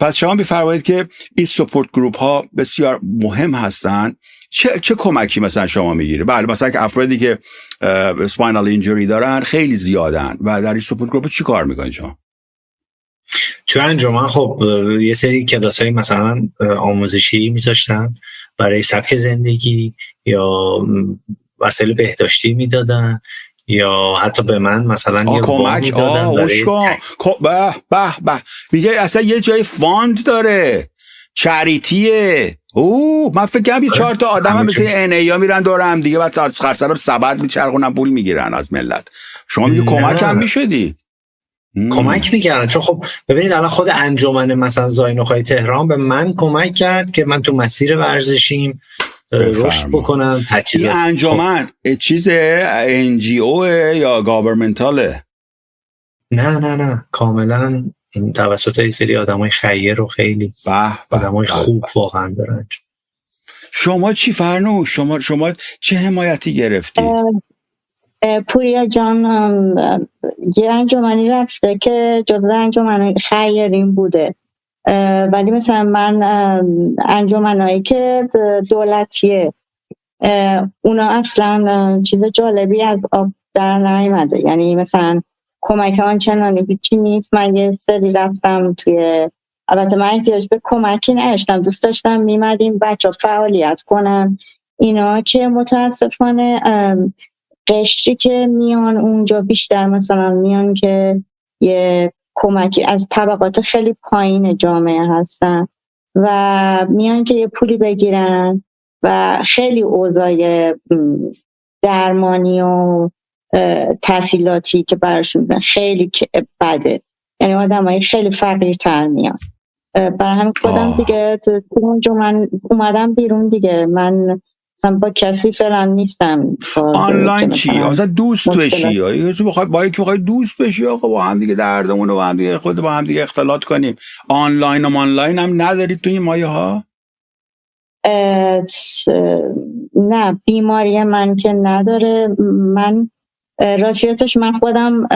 پس شما می‌فرمایید که این سپورت گروپ ها بسیار مهم هستن. چه کمکی مثلا شما میگیره؟ بله مثلا که افرادی که اسپاینال اینجری دارن خیلی زیادن و در این سپورت گروپ چی کار میکنید شما؟ تو انجمن خب یه سری کلاس‌های مثلا آموزشی میذاشتن برای سبک زندگی یا وسایل بهداشتی میدادن یا حتی به من مثلا یه کمک میدادن به میگه اصلا یه جای فاند داره، چریتیه. من فکر کنم 4 تا آدم هم مثل NAیا میرن دور هم دیگه بعد سر سبد میچرخونن پول میگیرن از ملت. شما میگه کمک هم میشدی؟ کمک میکردن، چون خب ببینید الان خود انجمن مثلا زاینوخای تهران به من کمک کرد که من تو مسیر ورزشیم رشد بکنم. این انجمن چیز NGO یا گاورمنتاله؟ نه کاملا توسط یه سری آدمای خیر و خیلی آدمای خوب واقعا دارن. شما چی فرنوش؟ شما چه حمایتی گرفتی؟ پوریا جان یه انجمنی رفته که جزو انجمن خیرین بوده، ولی مثلا من انجمنایی که دولتیه اونا اصلا چیز جالبی از آب در نیامده. یعنی مثلا کمک آنچنانی هیچی نیست. من یه سری رفتم توی، البته من احتیاج به کمکی نداشتم، دوست داشتم میمدیم بچه فعالیت کنن اینا، که متاسفانه قشری که میان اونجا بیشتر مثلا میان که یه کمکی از طبقات خیلی پایین جامعه هستن و میان که یه پولی بگیرن و خیلی اوضاع درمانی و تحصیلاتی که براشون میدن خیلی بده. یعنی آدمای خیلی فقیرتر میان. برای همین خودم دیگه تو اونجا من اومدم بیرون دیگه. من مثلا با کسی فعلا نیستم. آنلاین چی؟ اصلا دوست بشی یا با یکی بخوای دوست بشی آقا با هم دیگه دردمون رو با هم دیگه با هم دیگه اختلاط کنیم. آنلاین هم ندارید تو این مایه ها؟ نه بیماری من که نداره. من راستیتش من خودم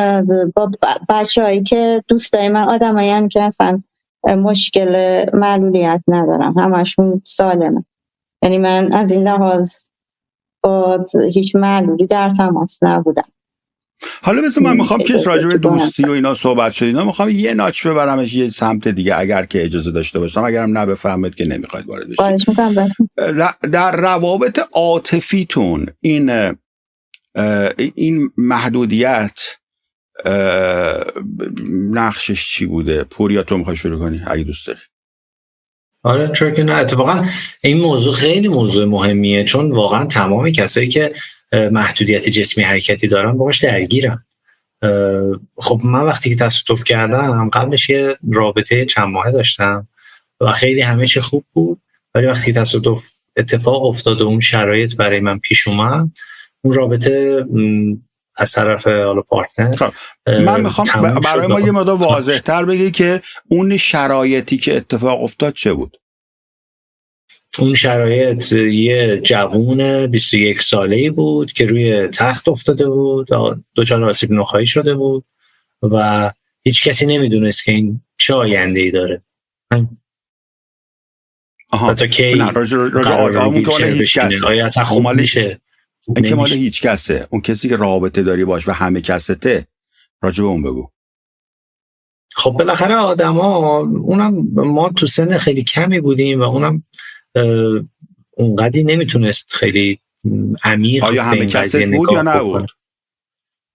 با بچه‌هایی که دوستای من آدمایی که اصلا مشکل معلولیت ندارم، همشون سالمه. یعنی من از این لحاظ با هیچ معلولی در تماس نبودم. حالا مثلا من میخوام که راجع به دوستی و اینا صحبت شد، اینا میخوام یه ناچ ببرمش یه سمت دیگه اگر که اجازه داشته باشم، اگرم نه بفهمید که نمیخواید وارد بشید. در روابط عاطفیتون این محدودیت نقشش چی بوده؟ پوریا تو میخوای شروع کنی اگه دوست داری؟ آره چون که نه، اتفاقا این موضوع خیلی موضوع مهمیه، چون واقعا تمام کسایی که محدودیت جسمی حرکتی دارن باهاش درگیرن. خب من وقتی که تصادف کردم قبلش یه رابطه چند ماهه داشتم و خیلی همه چی خوب بود، ولی وقتی تصادف اتفاق افتاد و اون شرایط برای من پیش اومد، اون رابطه از طرف حالا پارتنر من میخوام برای ما یه مقدار واضح‌تر بگی که اون شرایطی که اتفاق افتاد چه بود؟ اون شرایط یه جوون 21 ساله‌ای بود که روی تخت افتاده بود، دچار آسیب نخاعی شده بود و هیچ کسی نمیدونست که این چه آینده‌ای داره. تا کی اون که مال هیچ کسه، آیا اصلا خوب میشه؟ این که مال هیچ کسه، اون کسی که رابطه داری باش و همه کسته، راجع به اون بگو. خب بالاخره آدما، اونم ما تو سن خیلی کمی بودیم و اونم اونقدی نمیتونست خیلی عمیق آیا همه کسته بود یا نبود؟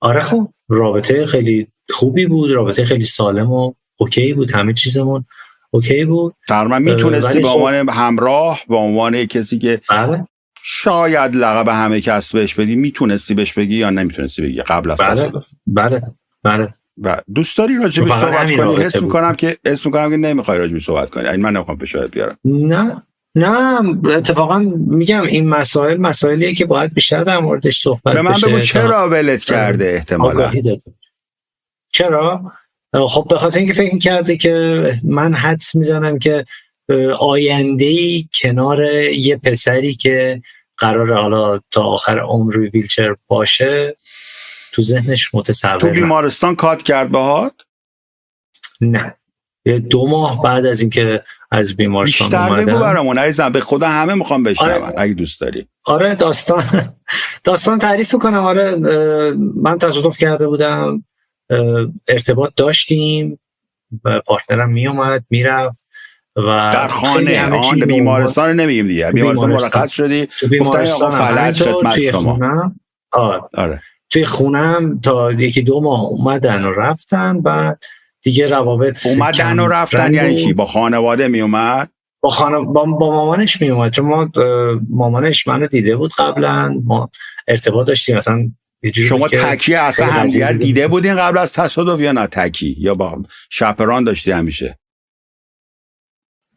آره خب رابطه خیلی خوبی بود، رابطه خیلی سالم و اوکی بود، همه چیزمون اوکی بود. تقریبا میتونستی به عنوان همراه، به عنوان کسی که شاید لقب همه کس بهش بدی، میتونستی بهش بگی یا نمیتونستی بگی قبل از تصادف؟ بله. و دوست داری راجع به صحبت کنی؟ حس میکنم که نمیخوای راجع به صحبت کنی. من نمیخوام فشارت بیارم. نه اتفاقا میگم این مسائلیه که باید بیشتر در موردش صحبت بشه. به من بگو چرا ولت کرده احتمالاً؟ چرا؟ خب به خاطر اینکه فکر می‌کرده که من حدس میزنم که آینده‌ای کنار یه پسری که قراره حالا تا آخر عمر روی ویلچر باشه تو ذهنش متصور. تو بیمارستان کات کرد باهات؟ نه، 2 ماه بعد از اینکه از بیمارستان اومدم. بیشتر بگو برامون عزیزم، به خدا همه میخوام بشنون اگه دوست داری. آره داستان تعریف کنم. آره من تصادف کرده بودم، ارتباط داشتیم، پارتنرم میومد میرفت و در خانه بیمارستان نمیگیم دیگه، بیمارستان مرخص شدی، گفتن آقا فلج خدمت شما. آره توی خونم تا 1-2 ماه اومدن و رفتن، بعد دیگه روابط اومدن و رفتن. یعنی چی؟ با خانواده میومد؟ با مامانش میومد، چون مامانش منو دیده بود قبلا، ما ارتباط داشتیم. مثلا شما تکی اصلا همدیگر دیده بودین قبل از تصادف یا نه تکی، یا با شاپران داشتی همیشه؟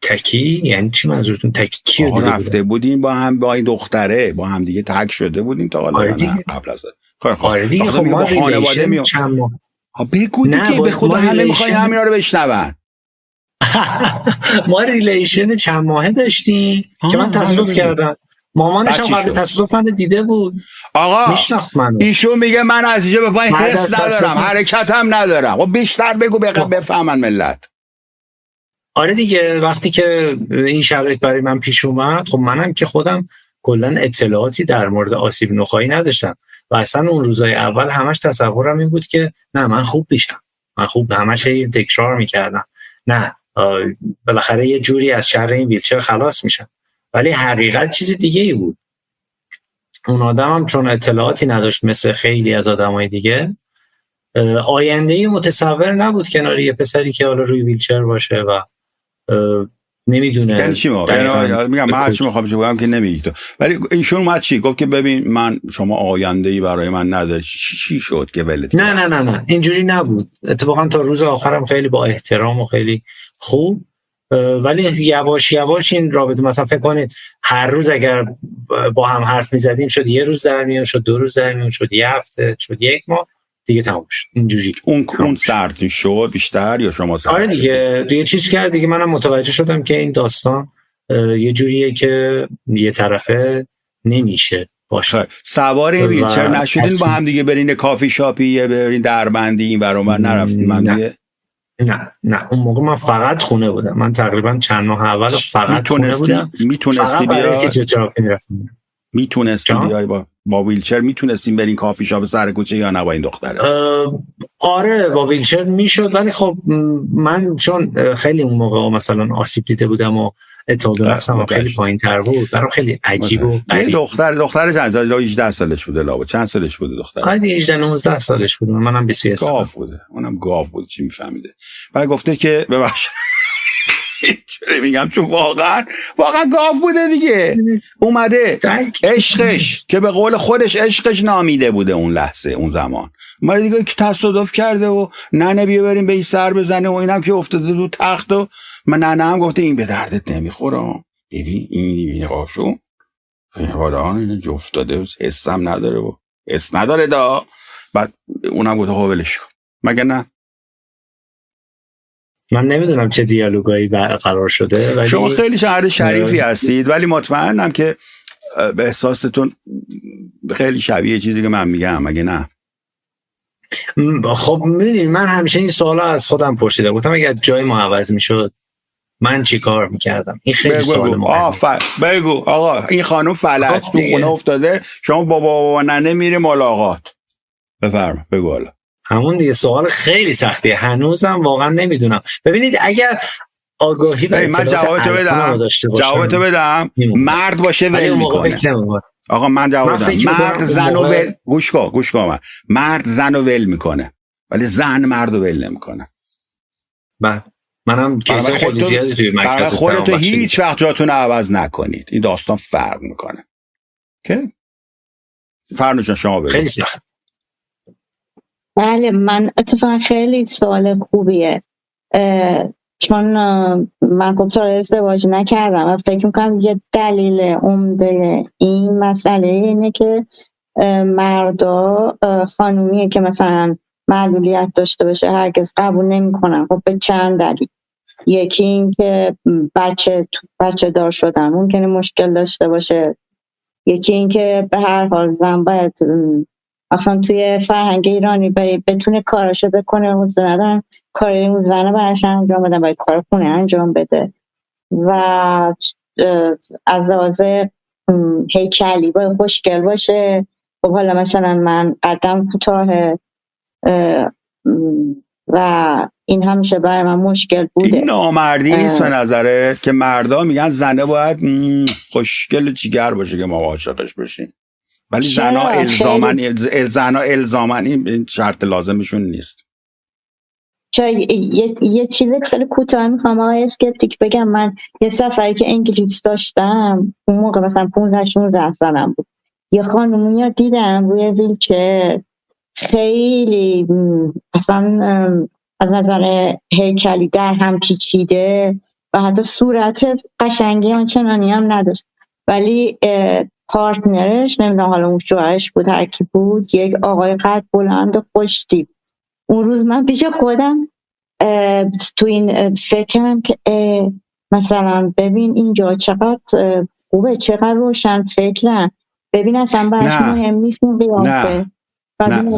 تکی یعنی چی منظورتون؟ تکی کیو دیده رفته بودین با هم، با این دختره با هم دیگه تک شده بودین تا حالا؟ نه قبل از آره دیگه. خب ما خانواده چند ماه بگو دیگه، به خدا همه میخوای همینا رو بشنون. ما ریلیشن چند ماهه داشتیم که من تصادف کردم. مامانش هم قبل تصادف من دیده بود. آقا میشناخت منو. ایشون میگه من از اینجا به پایین حس ندارم، حرکت هم ندارم. خب بیشتر بگو بفهمن ملت. آره دیگه، وقتی که این شرایط برای من پیش اومد، خب منم که خودم کلا اطلاعاتی در مورد آسیب نخاعی نداشتم و اصلا اون روزای اول همش تصورم این بود که نه من خوب میشم، من خوب، همش تکرار میکردم نه بالاخره یه جوری از شر این ویلچر خلاص میشم. ولی حقیقت چیز دیگه ای بود. اون آدمم چون اطلاعاتی نداشت مثل خیلی از آدمای دیگه، آینده‌ای متصور نبود کنار یه پسری که حالا روی ویلچر باشه و نمیدونه. یعنی چی میگم من هرچی میخوام بگم که نمیگی تو، ولی ایشون اومد چی گفت که ببین من شما آینده‌ای برای من نداری. چی شد که ولت؟ نه اینجوری نبود. اتفاقا تا روز آخرم خیلی با احترام و خیلی خوب، ولی یواش یواش این رابطه، مثلا فکر کنید هر روز اگر با هم حرف میزدیم شد 1 روز در میون، شد 2 روز در میون، شد 1 هفته، شد 1 ماه، دیگه تموم شد. اینجوری اون سرد شد بیشتر یا شما سرد؟ آره دیگه چیز کرد دیگه. منم متوجه شدم که این داستان یه جوریه که یه طرفه نمیشه باشه. سوار ویلچر نشدین با هم دیگه برین کافی شاپی، برین دربندی این ور اون نرفتین؟ من دیگه نه اون موقع من فقط خونه بودم. من تقریبا چند ماه اول فقط خونه بودم. میتونستی برای فیزیوتراپی میرفتم. میتونستی بیای با ویلچر؟ میتونستیم برین کافی شاپ سر کوچه یا نه با این دختره؟ آره با ویلچر میشد، ولی خب من چون خیلی اون موقع مثلا آسیب دیده بودم و اعتماد به نفسم خیلی پایین‌تر بود، برام خیلی عجیب و غریب. دختر چند سال؟ 18 سالش بوده لابد. چند سالش بوده دختر؟ آره 18-19 سالش بود. منم 21 سال. گاو بوده. اونم گاو بود. چی میفهمیده؟ بعد گفته که ببخشید چرا میگم، چون واقعا گاو بوده دیگه. اومده عشقش که به قول خودش عشقش نامیده بوده اون لحظه، اون زمان اومده دیگه که تصادف کرده و ننه بیا بریم به این سر بزنه و اینم که افتاده تو تخت و من ننه هم گفته این به دردت نمیخوره. ببین این قاشو حالا این که افتاده حسم نداره و حس نداره دا. بعد اونم گفته ولش کن، مگه نه؟ من نمیدونم چه دیالوگایی برقرار شده، ولی شما خیلی شهر شریفی هستید، ولی مطمئنم که به احساستون خیلی شبیه چیزی که من میگم، مگه نه؟ خب میدونی من همیشه این سوالا از خودم پرسیده بودم، اگر جای ما عوض میشد من چی کار میکردم. این خیلی سوال مهمه. بگو آقا این خانم فلج تو خونه افتاده، شما بابا ننه میره ملاقات، بفرما بگو. حالا همون دیگه سوال خیلی سختیه، هنوزم واقعا نمیدونم. ببینید اگر آگاهی و من جوابتو بدم مرد باشه ول میکنه. آقا من جواب بدم، مرد زن و ول، گوش کن مرد زن و ول میکنه ولی زن مرد و ول نمیکنه. منم کیس خیلی زیادی توی مرکز خودتو هیچ وقت جاتون عوض نکنید، این داستان فرق میکنه. که فرنوش جان شما بگید. خیلی سخت. بله من اتفاقا خیلی سوال خوبیه، چون من خب تا ازدواج نکردم و فکر میکنم یه دلیل عمده این مسئله اینه که مردا خانومیه که مثلا معلولیت داشته باشه هرگز قبول نمیکنن. خب به چند دلیل، یکی این که بچه دار شدن ممکنه مشکل داشته باشه، یکی این که به هر حال زن باید اصلا توی فرهنگ ایرانی بتونه کاراشو بکنه، حوصله ندارن کار اون زنه براش انجام بدن، باید کار خونه انجام بده و از لحاظ هیکلی باید خوشگل باشه. خب حالا مثلا من قدم کوتاه و این همیشه برای من مشکل بوده. این نامردی نیست به نظره که مردا میگن زنه باید خوشگل و جیگر باشه که ما عاشقش بشیم، ولی زنها الزامن این شرط لازمشون نیست. یه چیز خیلی کوتاه میخوام آقای اسکپتیک بگم. من یه سفری که انگلیس داشتم اون موقع مثلا 15-16 سالم بود، یه خانومی دیدم روی ویلچر، خیلی اصلا از نظر هیکلی در هم پیچیده و حتی صورت قشنگی آنچنانی هم نداشت، ولی پارتنرش نمیدونم حالا اون شوهرش بود هر کی بود، یک آقای قد بلند و خوش تیپ. اون روز من پیش خودم تو این فکرم که مثلا ببین اینجا چقدر خوبه، چقدر روشن فکرن، ببین اصلا براش مهم نیست این قیافه. نه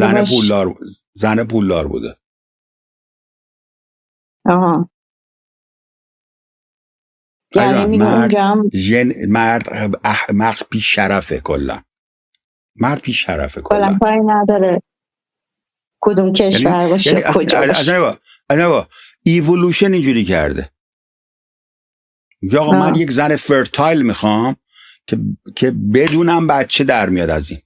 زن پولدار بوده. آها یعنی مرد پیش شرفه، کلا مرد پیش شرفه، کلا پای نداره کدوم کشور باشه کجا باشه. ایولوشن اینجوری کرده یا آقا من یک زن فرتایل میخوام که بدونم بچه در میاد از این،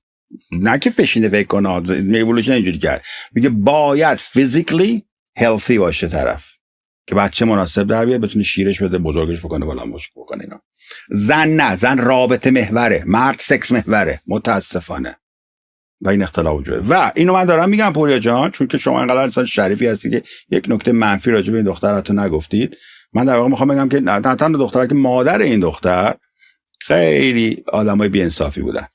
نه که فشینه فکر کنه. ایولوشن اینجوری کرد، میگه باید فیزیکلی هلثی باشه طرف که بچه مناسب در بیاد، بتونه شیرش بده، بزرگش بکنه، بلندش بکنه. اینا زن نه، زن رابطه محوره، مرد سکس محوره متاسفانه و این اختلاف وجوده. و اینو من دارم میگم پوریا جان چون که شما انقدر انسان شریفی هستی که یک نکته منفی راجع به این دختر حتی نگفتید. من در واقع میخوام بگم که نه تنها دختر که مادر این دختر خیلی آدمای بی‌انصافی بودن.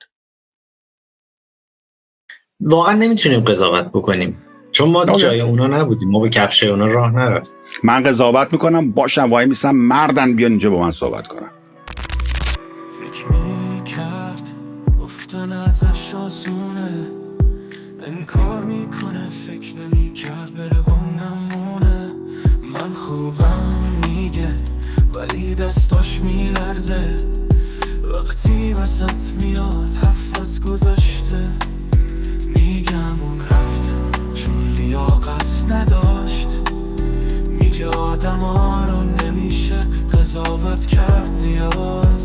واقعا نمیتونیم قضاوت بکنیم چون ما جای اونا نبودیم، ما به کفش اونا راه نرفتیم. من قضاوت میکنم، باشم وای میسم مردن بیان اینجا با من صحبت کنن. فکر میکرد گفتن ازش آسونه، انکار میکنه، فکر نمیکرد بره و نمونه. من خوبم میگه ولی دستاش میلرزه، وقتی وسط میاد حرف از گذشته. میگم اون رفت چون لیاقت نداشت، میگه آدم ها رو نمیشه قضاوت کرد زیاد.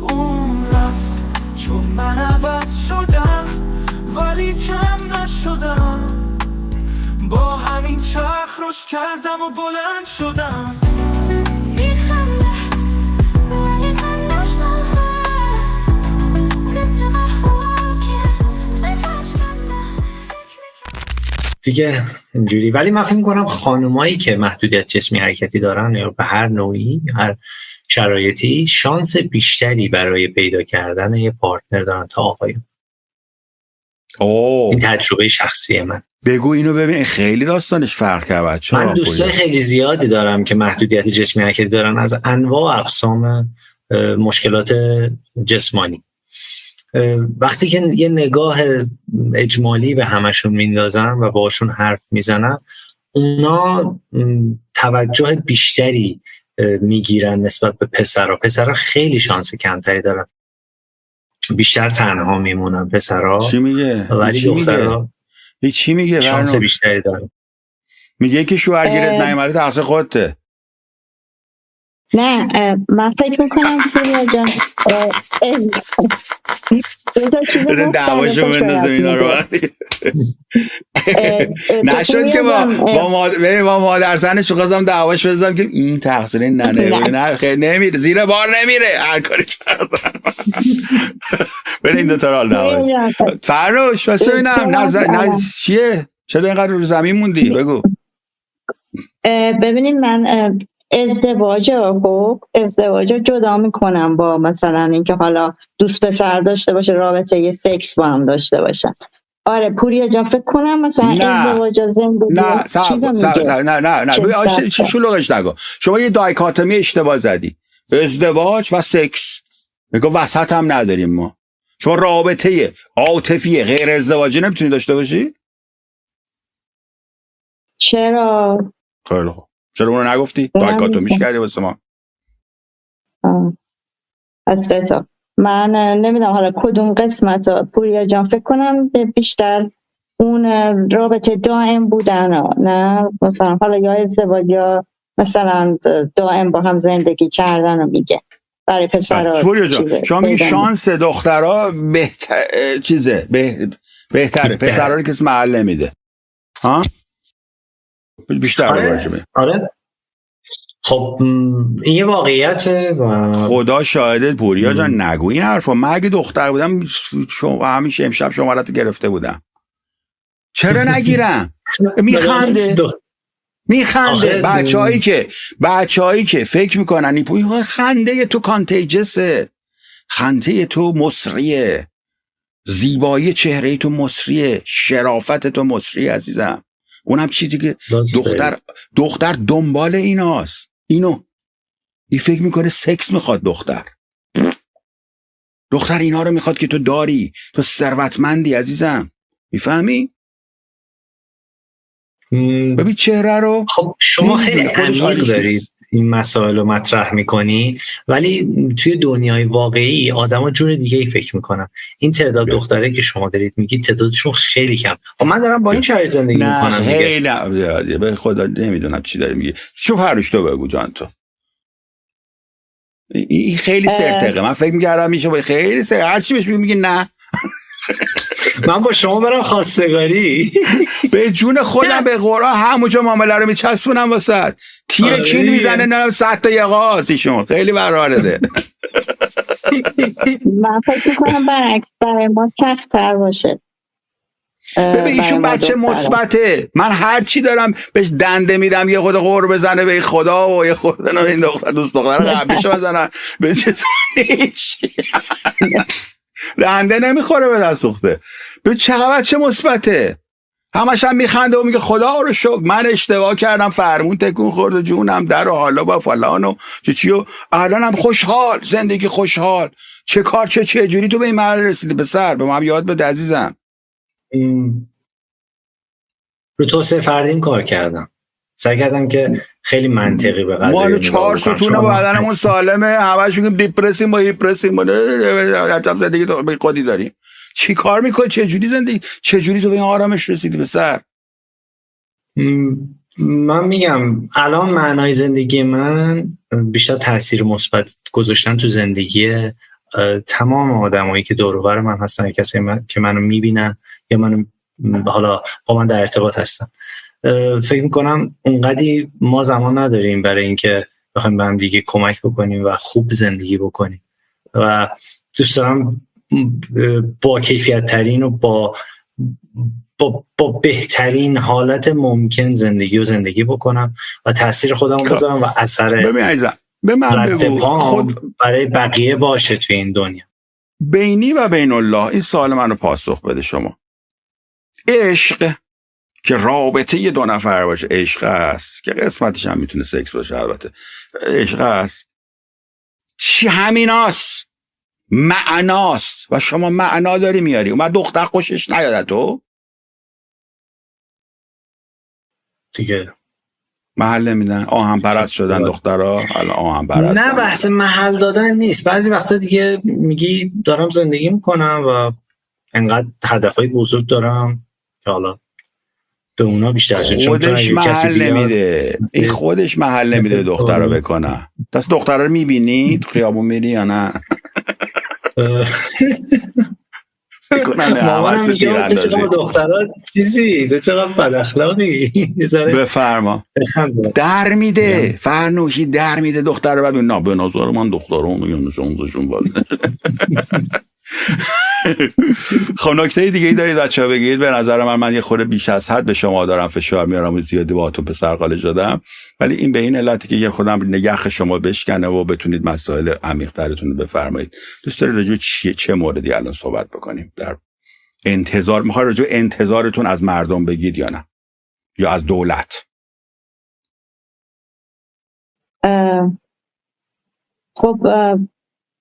اون رفت چون من عوض شدم ولی کم نشدم، با همین چرخ روش کردم و بلند شدم. دیگه اینجوری. ولی من فکر می‌کنم خانمایی که محدودیت جسمی حرکتی دارن یا به هر نوعی هر شرایطی شانس بیشتری برای پیدا کردن یه پارتنر دارن تا آقایون. این تجربه شخصی من. بگو اینو ببین، خیلی داستانش فرق کرد بچه‌ها. من دوستای خیلی زیادی دارم که محدودیت جسمی حرکتی دارن از انواع و اقسام مشکلات جسمانی. وقتی که یه نگاه اجمالی به همشون میندازم و باشون حرف میزنم، اونا توجه بیشتری میگیرن نسبت به پسرها. پسرها خیلی شانس کمتری دارن، بیشتر تنها میمونن پسرها. چی میگه؟ ولی دخترها چی میگه؟ شانس بیشتری دارن. میگه که شوهرگیرت نیامده تقصیر خودته. نه من فکر میکنم پوریا جان دعواشو بندازم اینا رو. نشد که با مادر زنش خواستم دعواش بزنم که این تقصیر نه خیلی نمیره، زیر بار نمیره، هر کاری کردم. بریم این دوتا رو حال دعواش. فروش بس ببینم چیه؟ چرا اینقدر رو زمین موندی؟ بگو. ببینید من ازدواج جدا میکنم با مثلا اینکه حالا دوست پسر داشته باشه، رابطه یه سکس با هم داشته باشن. آره پوریا جان فکر کنم مثلا ازدواج زندگی نه شلوغش نگو. شما یه دایکاتومی اشتباه زدی، ازدواج و سکس. میگه وسط هم نداریم ما. شما رابطه عاطفی غیر ازدواجی نمیتونی داشته باشی؟ چرا؟ خیلی خوب. چرا اونو نگفتی؟ دایکاتومیش کردی واسه ما. اصلا من نمیدونم حالا کدوم قسمت ها پوریا جان، فکر کنم بیشتر اون رابطه دائم بودن نه مثلا حالا یا ازدواج یا مثلا دائم با هم زندگی کردن رو میگه برای پسرها. پوریا جان شما میگی شانس دخترها بهتره، پسرها رو کسی محل نمیده. ها؟ بیشتر آره. خب این یه واقعیته و خدا شاهدت پوریا جان نگو این حرفا. من اگه دختر بودم همیشه امشب شماره‌تو گرفته بودم. چرا نگیرم؟ میخنده بچه‌هایی که فکر میکنن این خنده تو کانتیجسه، خنده تو مصریه، زیبایی چهره تو مصریه، شرافت تو مصریه عزیزم. اونم چیزی که دختر دنبال ایناست. این فکر میکنه سکس میخواد. دختر اینا رو میخواد که تو داری، تو ثروتمندی عزیزم. میفهمی؟ ببین چهره رو. خب شما خیلی عمیق دارید این مسائل رو مطرح میکنی، ولی توی دنیای واقعی آدما جور دیگه ای فکر میکنن. این تعداد دختره که شما دارید میگید تعدادشون خیلی کم. من دارم با این شرایط زندگی میکنم. نه به خدا نمیدونم چی داری میگی. شو هرش تو بگو جان تو. این خیلی سرتقه. من فکر میکردم میشه خیلی هر چی بهش میگی نه. من با شما برم خواستگاری به جون خودم به قرآن همونجا معامله رو میچسبونم واسط. تیر کین میزنه نرم 100 تا یقاس. ایشون خیلی برارده. من فکر میکنم برای ما سخت‌تر باشه. ببین ایشون بچه مثبته. من هر چی دارم بهش دنده میدم یه خود قور بزنه به خدا و یه خود این دختر دوست دختر قبلیشو بزنن به چیزی دنده نمیخوره به دست سوخته. به چقدر بچه مثبته. همش هم میخنده و میگه خدا رو شکر من اشتباه کردم، فرمون تکون خورد و جونم در و حالا با فلان و چی و الانم خوشحال، زندگی خوشحال. چه کار چه جوری تو به این مرحله رسیدی پسر؟ به ما هم یاد بده عزیزم. رو توسعه فردیم کار کردم، سعی کردم که خیلی منطقی به قضیه ما 4 ستون بدنمون سالمه، همش میگیم دیپرسیم با هیپرسیم عجب زندگی تو به خودی داریم. چی کار میکنی؟ چه جوری زندگی؟ چه جوری تو به این آرامش رسیدی پسر؟ من میگم الان معنای زندگی من بیشتر تاثیر مثبت گذاشتن تو زندگی تمام آدمایی که دور و بر من هستن، کسی که منو میبینن یا منو حالا با من در ارتباط هستن. فکر میکنم اونقدی ما زمان نداریم برای اینکه بخوایم به هم دیگه کمک بکنیم و خوب زندگی بکنیم و دوست دارم با کیفیت ترین و با بهترین حالت ممکن زندگی بکنم و تاثیر خودم بذارم و اثر به من بگو خود برای بقیه باشه توی این دنیا. بینی و بین الله این سوال منو پاسخ بده. شما عشق که رابطه یه دو نفر باشه عشق است، که قسمتش هم میتونه سکس باشه البته، عشق است، چی همیناست، معناست و شما معنا داری میاری. اومد دختر خوشش نیاد تو دیگه محل نمیدن، آهن پرست شدن دخترها الان آهن پرست. نه بحث محل دادن نیست، بعضی وقتا دیگه میگی دارم زندگی میکنم و انقدر هدفهای بزرگ دارم که حالا به اونا بیشتر خودش محل نمیده، این خودش محل نمیده دختر رو بکنه. دست دختر رو میبینی تو خیابون میری یا نه؟ مامانم میگه تو چقدر دخترها چیزی، تو چقدر بد اخلاقی. بفرما. در میده فرنوشی، در میده دختر رو. ببین نه به نظر من دخترها میگن شونزشون باز. خب نکته دیگه ای دارید بچه‌ها بگید؟ به نظر من یه خورده بیش از حد به شما دارم فشار میارم و زیادی باهاتون پسر قاله شدم، ولی این به این علتی که یه خودم نگه شما بشکنه و بتونید مسائل عمیق‌ترتون رو بفرمایید. دوست دارید راجع به چه موردی الان صحبت بکنیم؟ در انتظار میخواید راجع به انتظارتون از مردم بگید یا نه، یا از دولت؟ خب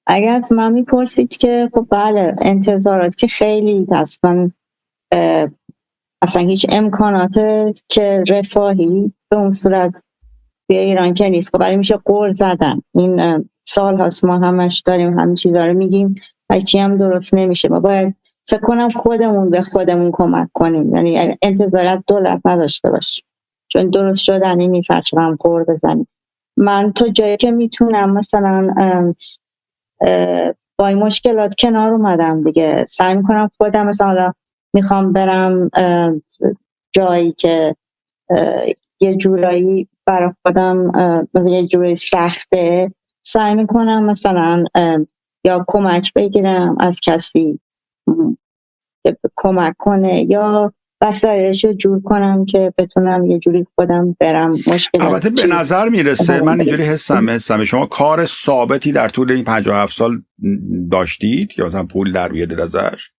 اگر از من میپرسید که خب بله انتظارات که خیلی هست، من اصلا هیچ امکانات که رفاهی به اون صورت به ایران که نیست. خب برای میشه قول زدن، این سال هاست ما همش داریم همین چیزا رو میگیم، هیچی هم درست نمیشه. ما باید فکر کنم خودمون به خودمون کمک کنیم، یعنی انتظارات دولت نداشته باشیم، چون درست شدنی نیست هرچی هم قول بزنیم. من تا جایی که میتونم مثلا با این مشکلات کنار اومدم دیگه، سعی میکنم خودم مثلا میخوام برم جایی که یه جورایی برای خودم یه جوری سخته، سعی میکنم مثلا یا کمک بگیرم از کسی که کمک کنه یا وسایلش رو جور کنم که بتونم یه جوری خودم برم مشکل. البته به نظر میرسه من اینجوری حسم شما کار ثابتی در طول این 57 سال داشتید که مثلا پول در بیارید ازش؟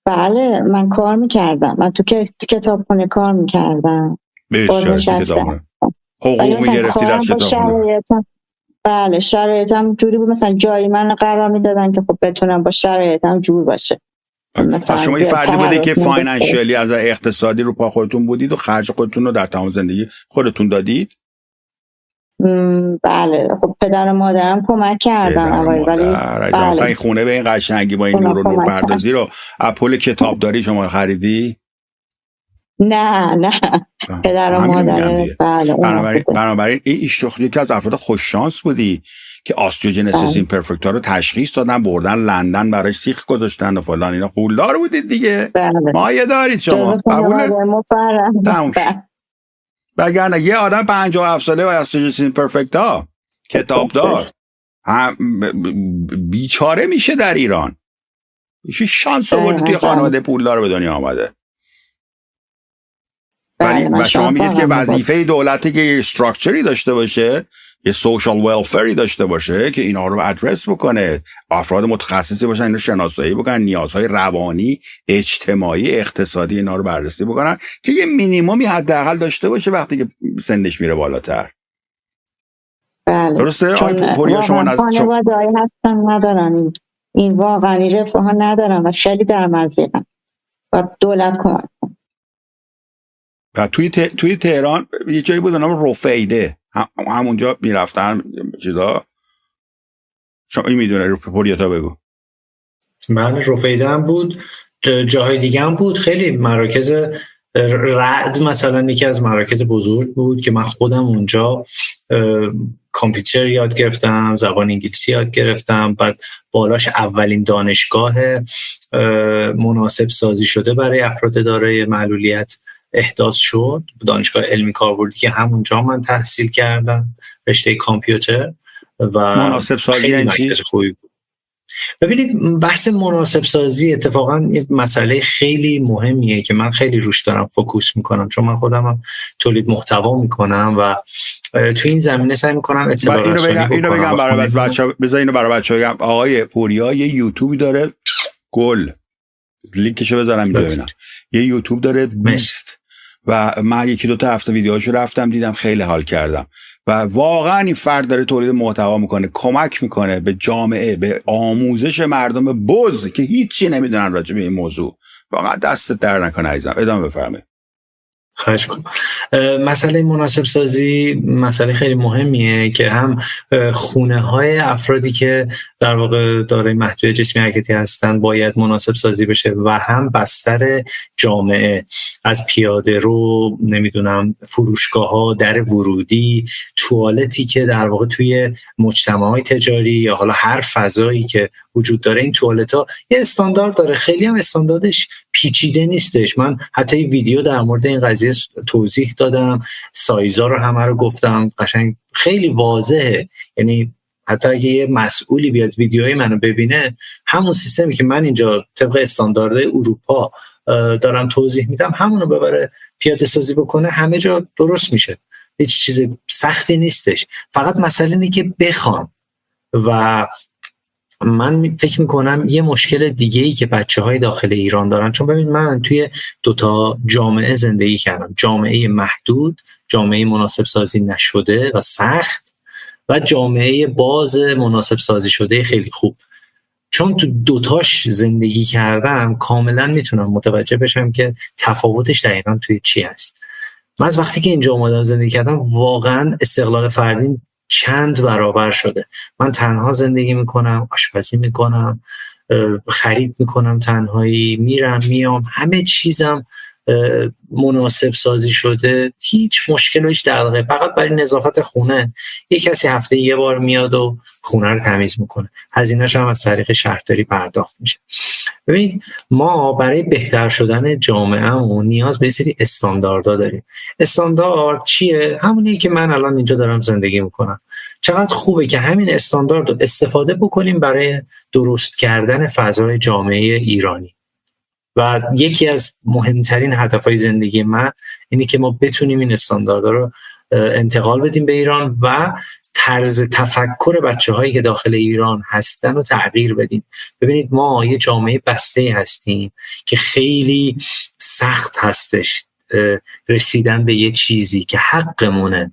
بله من کار میکردم، من تو کتابخونه کار میکردم. حقوق میگرفتید از کتابخونه؟ بله شرایطم جوری بود، مثلا جایی من قرار میدادن که خب بتونم با شرایطم جور باشه. شما یه فردی بودی که فاینانشیالی از اقتصادی رو پا خودتون بودید و خرج خودتون رو در تمام زندگی خودتون دادید؟ بله خب پدر و مادرم کمک کردن، ولی مثلا این خونه به این قشنگی با این نور و نور پردازی رو پول کتابداری شما خریدی؟ نه پدر و مادر. بله بنابراین این یکی از افراد خوش شانس بودی که آستیوجنسیس ایمپرفکت ها رو تشخیص دادن، بردن لندن براش سیخ گذاشتن و فلان، اینا پولدار بودید دیگه. مایه دارید شما، قبوله؟ تموم شد. بگرنه یه آدم 57 ساله و آستیوجنسیس ایمپرفکت ها کتابدار بیچاره میشه در ایران. شانس آورد توی خانواده پولدار به دنیا آمده. ولی و شما میگید که وظیفه دولتی که یه استراکچری داشته باشه، یه سوشال ویلفری داشته باشه که اینا رو ادرس بکنه، افراد متخصصی باشن اینو شناسایی بکنن، نیازهای روانی، اجتماعی، اقتصادی اینا رو بررسی بکنن که یه مینیمومی حداقل داشته باشه وقتی که سنش میره بالاتر. بله. درسته؟ آقای پوریا شما خانواده‌ای هستن ندارن این واقعا رفاه ندارن و خیلی در مضیقن و دولت کمک کنه. و توی تهران یه جایی بود نام رفیده، همونجا میرفتن چیزا. شما این میدونه پوریا تا بگو. من رفیده هم بود، جاهای دیگه هم بود، خیلی مراکز رعد مثلا یکی از مراکز بزرگ بود که من خودم اونجا کامپیوتر یاد گرفتم، زبان انگلیسی یاد گرفتم، بعد بالاش اولین دانشگاه مناسب سازی شده برای افراد دارای معلولیت احداث شد، دانشگاه علمی کاربردی که همونجا من تحصیل کردم رشته کامپیوتر و مناسب سازی خیلی مرکز خوبی بود. ببینید بحث مناسب سازی اتفاقا یه مسئله خیلی مهمیه که من خیلی روش دارم فوکوس میکنم، چون من خودم هم تولید محتوا میکنم و تو این زمینه سعی میکنم اطلاع رسانی بکنم. اینو بگم برای بچه‌ها، بذار اینو برای بچه‌ها بگم. آقای پوریا یه یوتیوب داره، گل لینکشو بذارم اینجا ببینم. یه یوتیوب داره 20 و من 1-2 تا هفته ویدیوهاشو رفتم دیدم، خیلی حال کردم و واقعا این فرد داره تولید محتوا میکنه، کمک میکنه به جامعه، به آموزش مردم بز که هیچی نمیدونن راجع به این موضوع. واقعا دستت در نکنه عزیزم. ادامه بفرمایید. خواهش کنم. مسئله مناسب سازی مسئله خیلی مهمیه که هم خونه های افرادی که در واقع دارای محدودیت جسمی حرکتی هستن باید مناسب سازی بشه و هم بستر جامعه، از پیاده رو، نمیدونم فروشگاه ها، در ورودی، توالتی که در واقع توی مجتمعات تجاری یا حالا هر فضایی که وجود داره، این توالت ها یه استاندارد داره. خیلی هم استانداردش پیچیده نیستش. من حتی ویدیو در مورد این قضیه توضیح دادم، سایزا رو همه رو گفتم، قشنگ خیلی واضحه. یعنی حتی اگه یه مسئولی بیاد ویدیوهای منو ببینه، همون سیستمی که من اینجا طبق استانداردهای اروپا دارم توضیح میدم همونو ببره پیاده سازی بکنه، همه جا درست میشه. هیچ چیز سختی نیستش، فقط مسئله اینه که بخوام. و من فکر میکنم یه مشکل دیگه‌ای که بچه‌های داخل ایران دارن، چون ببین من توی 2 جامعه زندگی کردم، جامعه محدود، جامعه مناسب سازی نشده و سخت، و جامعه باز مناسب سازی شده خیلی خوب. چون تو 2 زندگی کردم کاملا میتونم متوجه بشم که تفاوتش دقیقاً توی چی هست. من از وقتی که اینجا اومدم زندگی کردم واقعا استقلال فردی چند برابر شده. من تنها زندگی میکنم، آشپزی میکنم، خرید میکنم تنهایی، میرم میام، همه چیزم مناسب سازی شده، هیچ مشکل و هیچ دغدغه. فقط برای نظافت خونه یک کسی هفته یه بار میاد و خونه رو تمیز میکنه، هزینه‌ش هم از طریق شهرداری پرداخت میشه. ببین ما برای بهتر شدن جامعهمون نیاز به سری استانداردها داریم. استاندارد چیه؟ همونیه که من الان اینجا دارم زندگی میکنم. چقدر خوبه که همین استاندارد رو استفاده بکنیم برای درست کردن فضای جامعه ایرانی. و یکی از مهمترین هدفهای زندگی من اینه که ما بتونیم این استانداردها رو انتقال بدیم به ایران و طرز تفکر بچه‌هایی که داخل ایران هستن رو تغییر بدیم. ببینید ما یه جامعه بسته هستیم که خیلی سخت هستش رسیدن به یه چیزی که حقمونه.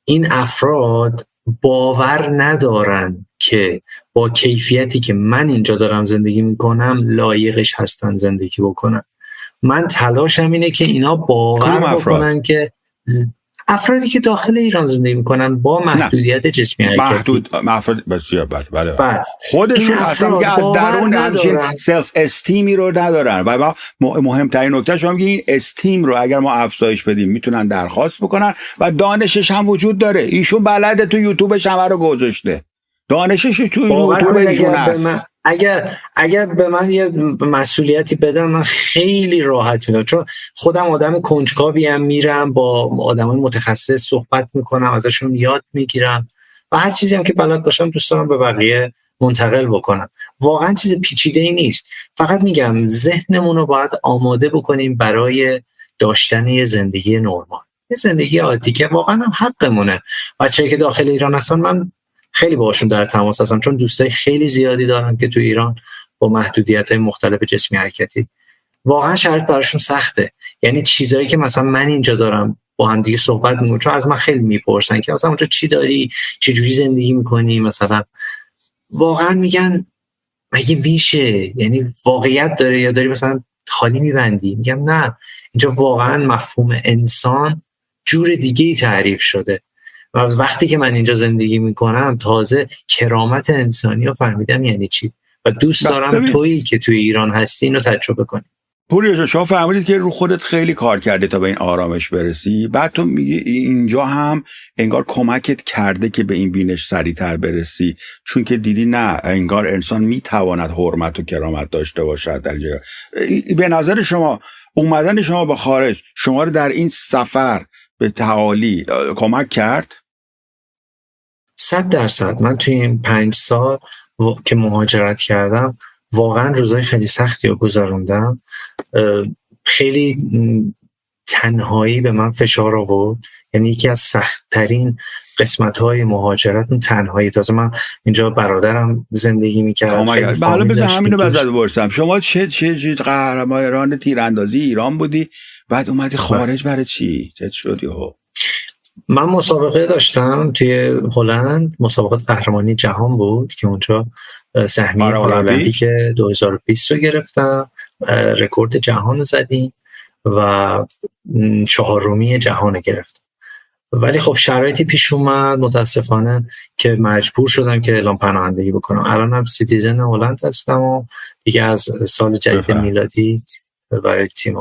این افراد باور ندارن که با کیفیتی که من اینجا دارم زندگی میکنم لایقش هستن زندگی بکنن. من تلاشم اینه که اینا باور بکنن که افرادی که داخل ایران زندگی میکنن با محدودیت جسمی حرکتی، افراد بسیار بله خودشون اصلا که از درون همچین سلف استیمی رو ندارن. و مهمترین نکته شما میگه این استیم رو اگر ما افزایش بدیم میتونن درخواست بکنن و دانشش هم وجود داره. ایشون بلده، تو یوتیوبش همه رو گذاشته، دانشش تو یوتیوب ایشون هست. اگر به من یه مسئولیتی بدن من خیلی راحت میدم، چون خودم آدم کنجکاویم، میرم با آدمای متخصص صحبت میکنم، ازشون یاد میگیرم و هر چیزی هم که بلد باشم دوست دارم به بقیه منتقل بکنم. واقعا چیز پیچیده‌ای نیست، فقط میگم ذهنمون رو باید آماده بکنیم برای داشتن یه زندگی نرمال، یه زندگی عادی که واقعا هم حقمونه. بچه‌ای که داخل ایران هستن من خیلی باهاشون در تماس هستم، چون دوستای خیلی زیادی دارم که تو ایران با محدودیت‌های مختلف جسمی حرکتی واقعا شرایط براشون سخته. یعنی چیزایی که مثلا من اینجا دارم با هم دیگه صحبت می‌کنم، چون از من خیلی میپرسن که مثلا اونجا چی داری، چه جوری زندگی می‌کنی، مثلا واقعا میگن مگه میشه؟ یعنی واقعیت داره یا داری مثلا خالی میبندی؟ میگم نه، اینجا واقعا مفهوم انسان جور دیگه‌ای تعریف شده و از وقتی که من اینجا زندگی میکنم تازه کرامت انسانی رو فهمیدم یعنی چی و دوست دارم تویی که توی ایران هستی اینو تجربه کنی. پوریا شما فهمیدید که رو خودت خیلی کار کردی تا به این آرامش برسی، بعد تو میگی اینجا هم انگار کمکت کرده که به این بینش سریعتر برسی، چون که دیدی نه انگار انسان میتواند حرمت و کرامت داشته باشد در اینجا. به نظر شما اومدن شما به خارج شما رو در این سفر به تعالی کمک کرد؟ 100%. من توی این 5 سال که مهاجرت کردم واقعا روزای خیلی سختی رو گذروندم. خیلی تنهایی به من فشار آورد، یعنی یکی از سخت‌ترین قسمت‌های مهاجرت اون تنهایی. تازه من اینجا برادرم زندگی می‌کرد. حالا بذار همینو بذار بپرسم، شما چه قهرمان تیراندازی ایران بودی، بعد اومدی خارج برای چی؟ چه شدی؟ من مسابقه داشتم توی هلند، مسابقه قهرمانی جهان بود که اونجا سهمیه پارالمپیک 2020 رو گرفتم، رکورد جهان رو زدیم و 4می جهان گرفتم. ولی خب شرایطی پیش اومد متاسفانه که مجبور شدم که اعلام پناهندگی بکنم. الانم سیتیزن هلند هستم و دیگه از سال جدید میلادی برای تیم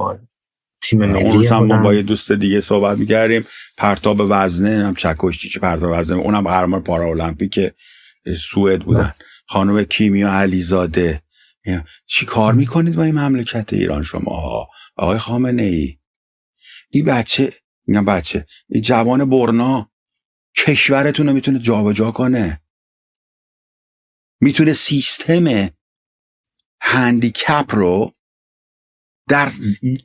ملی هم ما با یه دوست دیگه صحبت می‌کردیم، پرتاب وزنه، هم چکشتی پرتاب وزنه، اونم قهرمان پارالمپیک سوئد بودن، خانم کیمیا علیزاده. چی کار میکنید با این مملکت ایران شما آقای خامنه‌ای؟ این بچه این جوان برنا کشورتون رو میتونه جابجا کنه، میتونه سیستم هندیکپ رو در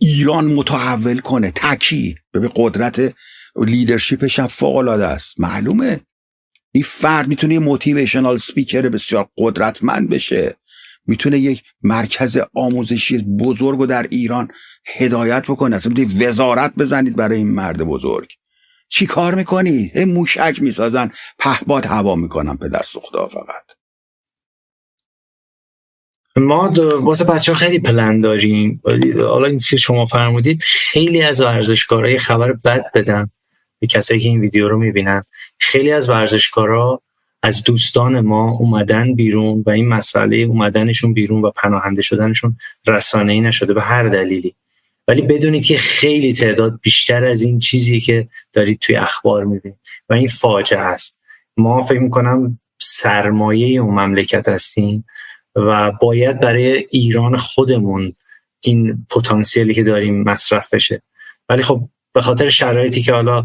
ایران متحول کنه. تکی به قدرت لیدرشیپش هم فوق‌العاده است. معلومه این فرد میتونه یه موتیویشنال سپیکر بسیار قدرتمند بشه، میتونه یک مرکز آموزشی بزرگ رو در ایران هدایت بکنه. اصلا میتونید وزارت بزنید برای این مرد بزرگ. چی کار میکنی؟ موشک میسازن، پهباد هوا میکنن پدر سوخته. فقط ما واسه بچه‌ها خیلی پلن داریم. حالا این چیزی شما فرمودید، خیلی از ورزشکارها خبر بد بدن به کسایی که این ویدیو رو میبینن. خیلی از ورزشکارها از دوستان ما اومدن بیرون و این مسئله اومدنشون بیرون و پناهنده شدنشون رسانه‌ای نشده به هر دلیلی. ولی بدونید که خیلی تعداد بیشتر از این چیزی که دارید توی اخبار میبینید و این فاجعه است. ما فکر میکنم سرمایه اون مملکت هستیم و باید برای ایران خودمون این پتانسیلی که داریم مصرف بشه. ولی خب به خاطر شرایطی که حالا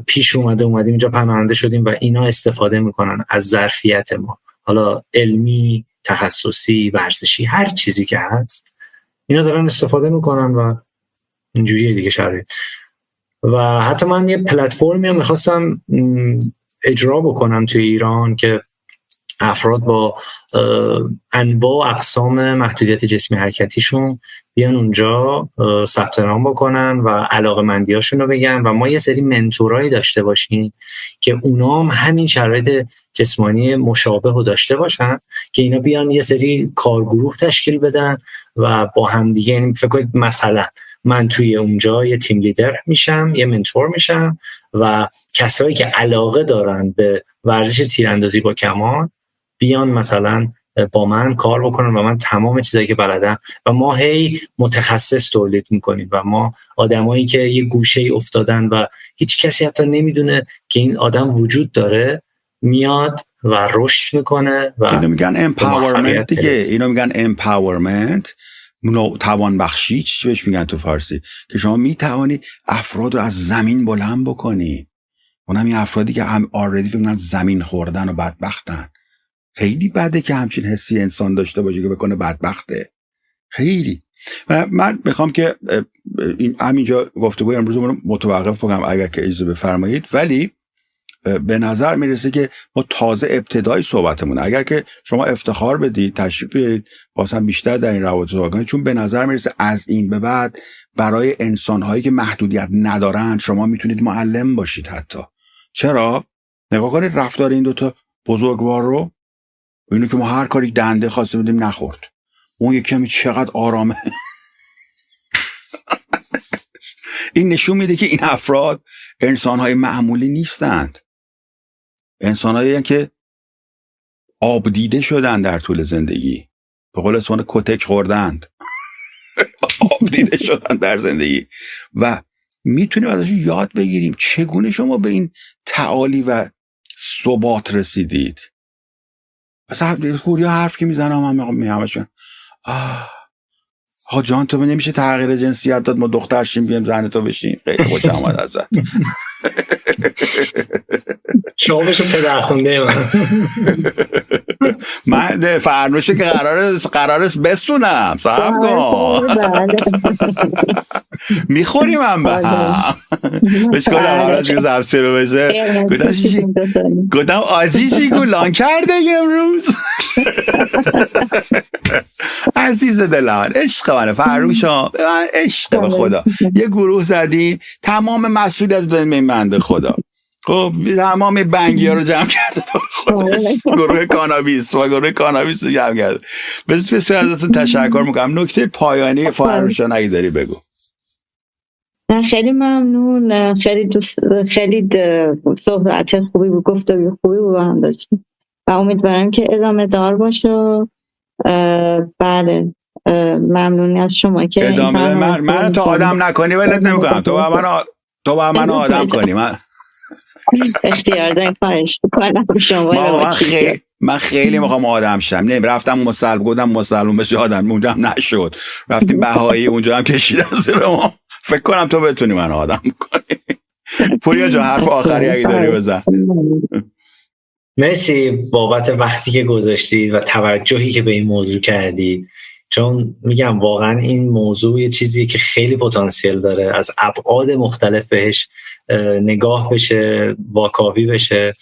پیش اومدیم اینجا پناهنده شدیم و اینا استفاده میکنن از ظرفیت ما، حالا علمی، تخصصی، ورزشی، هر چیزی که هست اینا دارن استفاده میکنن و اینجوریه دیگه شرایط. و حتی من یه پلتفرمی هم میخواستم اجرا بکنم توی ایران که افراد با انواع اقسام محدودیت جسمی حرکتیشون بیان اونجا ثبت نام بکنن و علاقه‌مندیاشون رو بگن و ما یه سری منتورایی داشته باشیم که اونا هم همین شرایط جسمانی مشابه رو داشته باشن که اینا بیان یه سری کارگروه تشکیل بدن و با هم دیگه، یعنی فکر کنید مثلا من توی اونجا یه تیم لیدر میشم، یه منتور میشم و کسایی که علاقه دارن به ورزش تیراندازی با کمان بیان مثلا با من کار بکنن و من تمام چیزایی که بلدم و ما هی متخصص تولید میکنیم و ما آدمایی که یه گوشه افتادن و هیچ کسی حتی نمیدونه که این آدم وجود داره میاد و رشد میکنه و اینو میگن امپاورمنت دیگه. اینو میگن امپاورمنت، توان بخشی. چی بهش میگن تو فارسی؟ که شما میتوانی افراد رو از زمین بلند بکنی. اونم این افرادی که هم آردی فکر میکنن زمین خوردن و بدبختن. خیلی بده که همچین حسی انسان داشته باشه که بکنه بدبخته. خیلی. و من میخوام که این همینجا گفتگوی امروز رو متوقف کنم اگر که اجازه بفرمایید، ولی به نظر میرسه که ما تازه ابتدای صحبتمونه. اگر که شما افتخار بدید تشریف بیارید واسه بیشتر در این روابط صحبت کنید، چون به نظر میرسه از این به بعد برای انسانهایی که محدودیت ندارن شما میتونید معلم باشید. حتی چرا؟ نگاه کنید رفتار این دوتا بزرگوار رو. اینو که ما هر کاری دنده خواسته بودیم نخورد، اون یکی همی چقدر آرامه. این نشون میده که این افراد انسانهای معمولی نیستند، انسانهایی که آب دیده شدن در طول زندگی، به قول اسمان کتک خوردند. آب دیده شدن در زندگی و میتونیم ازشون یاد بگیریم چگونه شما به این تعالی و ثبات رسیدید. مثلا پوریا حرف که میزنم من همشون آقا جان تو نمیشه تغییر جنسیت داد ما دختر شیم بیام زن تو بشیم. خیلی خوشم اومد ازت. شما بشو پدر خونده من. من فرنوشه که قرارست بستونم صاحب کن میخوریم هم به هم بهش گفتم آراج که زبسه رو بشه گفتم آزیزی گولان کرده امروز. عزیز دلان عشق منه فرنوشا، عشق به خدا. یه گروه زدیم تمام مسئولیت دادیم این بنده خدا، خب تمام بنگی ها رو جمع کرده گروه کانابیس و گروه کانابیس رو جمع کرده. بسیار ازتون تشکر میکنم. نکته پایانی فرنوشا نگی داری بگو. خیلی ممنون، خیلی صحبت خوبی بود، گفتگوی خوبی بود هم داشتیم و امیدوارم که ادامه دار باشه. بله ممنونی از شما که ادامه من تو آدم نکنی ولت نمیکنم، تو با من آدم کنی. من اختیار دارم خواهش میکنم شما. من خیلی میخوام آدم شم. رفتم مسلمون بشه آدم، اونجا هم نشد. رفتیم بهایی اونجا هم کشیدن زیر ما. فکر کنم تو بتونی من آدم کنی. پوریا جان حرف آخری اگه داری بزن. مرسی بابت وقتی که گذاشتید و توجهی که به این موضوع کردید، چون میگم واقعا این موضوع یه چیزی که خیلی پتانسیل داره، از ابعاد مختلف بهش نگاه بشه، واکاوی بشه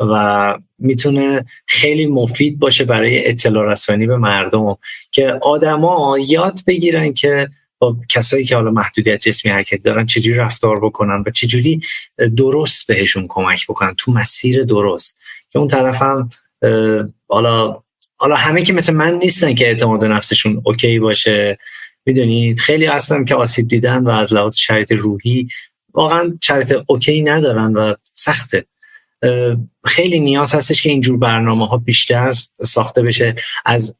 و میتونه خیلی مفید باشه برای اطلاع رسانی به مردم که آدما یاد بگیرن که با کسایی که حالا محدودیت جسمی حرکتی دارن چجوری رفتار بکنن و چجوری درست بهشون کمک بکنن تو مسیر درست، که اون طرف هم حالا همه که مثل من نیستن که اعتماد نفسشون اوکی باشه. میدونید خیلی هستن که آسیب دیدن و از لحاظ شرایط روحی واقعا شرایط اوکی ندارن و سخته. خیلی نیاز هستش که اینجور برنامه‌ها بیشتر ساخته بشه، از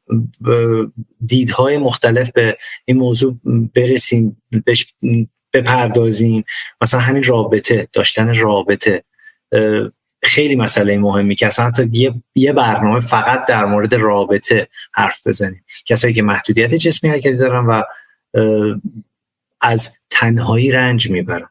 دیدهای مختلف به این موضوع برسیم، بپردازیم. مثلا همین داشتن رابطه خیلی مسئله مهمی که اصلا حتی یه برنامه فقط در مورد رابطه حرف بزنیم. کسایی که محدودیت جسمی حرکتی دارن و از تنهایی رنج میبرن.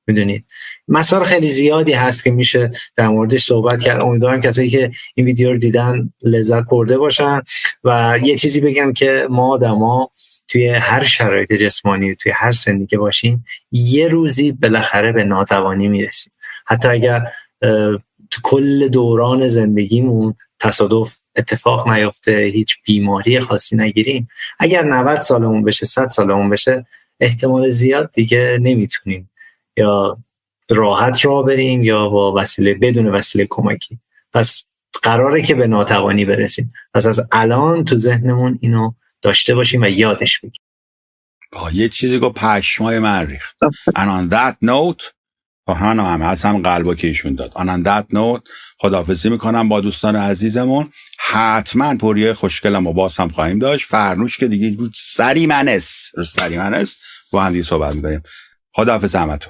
میدونید مسائل خیلی زیادی هست که میشه در موردش صحبت کرد. امیدوارم کسایی که این ویدیو رو دیدن لذت برده باشن و یه چیزی بگم که ما آدما توی هر شرایط جسمانی، توی هر سنی که باشیم، یه روزی بالاخره به ناتوانی میرسیم. حتی اگر تو کل دوران زندگیمون تصادف اتفاق نیفته، هیچ بیماری خاصی نگیریم، اگر 90 سالمون بشه، 100 سالمون بشه، احتمال زیاد دیگه نمیتونیم یا راحت راه بریم یا با وسیله بدون وسیله کمکی. پس قراره که به ناتوانی برسیم. پس از الان تو ذهنمون اینو داشته باشیم و یادش بگیریم. یه چیزی گفت پشمای من ریخت. And on that note هم قلبا که ایشون داد. On that note خداحافظی میکنم با دوستان عزیزمون. حتما پوریه خوشگلم و باز هم خواهیم داشت. فرنوش که دیگه سری منس با هم دیگه صحبت میکنیم. خداحافظ همتون.